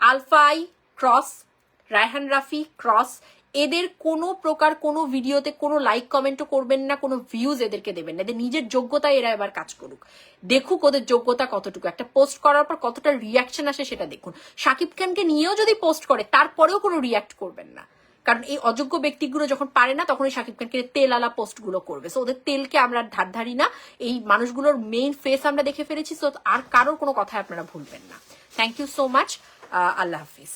আলফাই ক্রস, রায়হান রাফি ক্রস, এদের কোনো প্রকার কোনো ভিডিওতে কোনো লাইক কমেন্টও করবেন না, কোনো ভিউজ এদেরকে দেবেন না। এদের নিজের যোগ্যতায় এরা এবার কাজ করুক, দেখুক ওদের যোগ্যতা কতটুকু, একটা পোস্ট করার পর কতটা রিয়াকশন আসে সেটা দেখুন। শাকিব খানকে নিয়েও যদি পোস্ট করে তারপরেও কোনো রিয়াক্ট করবেন না, কারণ এই অযোগ্য ব্যক্তিগুলো যখন পারে না তখন এই শাকিব খানকে তেল আলা পোস্ট গুলো করবে। সো ওদের তেলকে আমরা ধারি না, এই মানুষগুলোর মেইন ফেস আমরা দেখে ফেলেছি। সো আর কারোর কোনো কথায় আপনারা ভুলবেন না। থ্যাংক ইউ সো মাচ, আল্লাহ হাফিজ।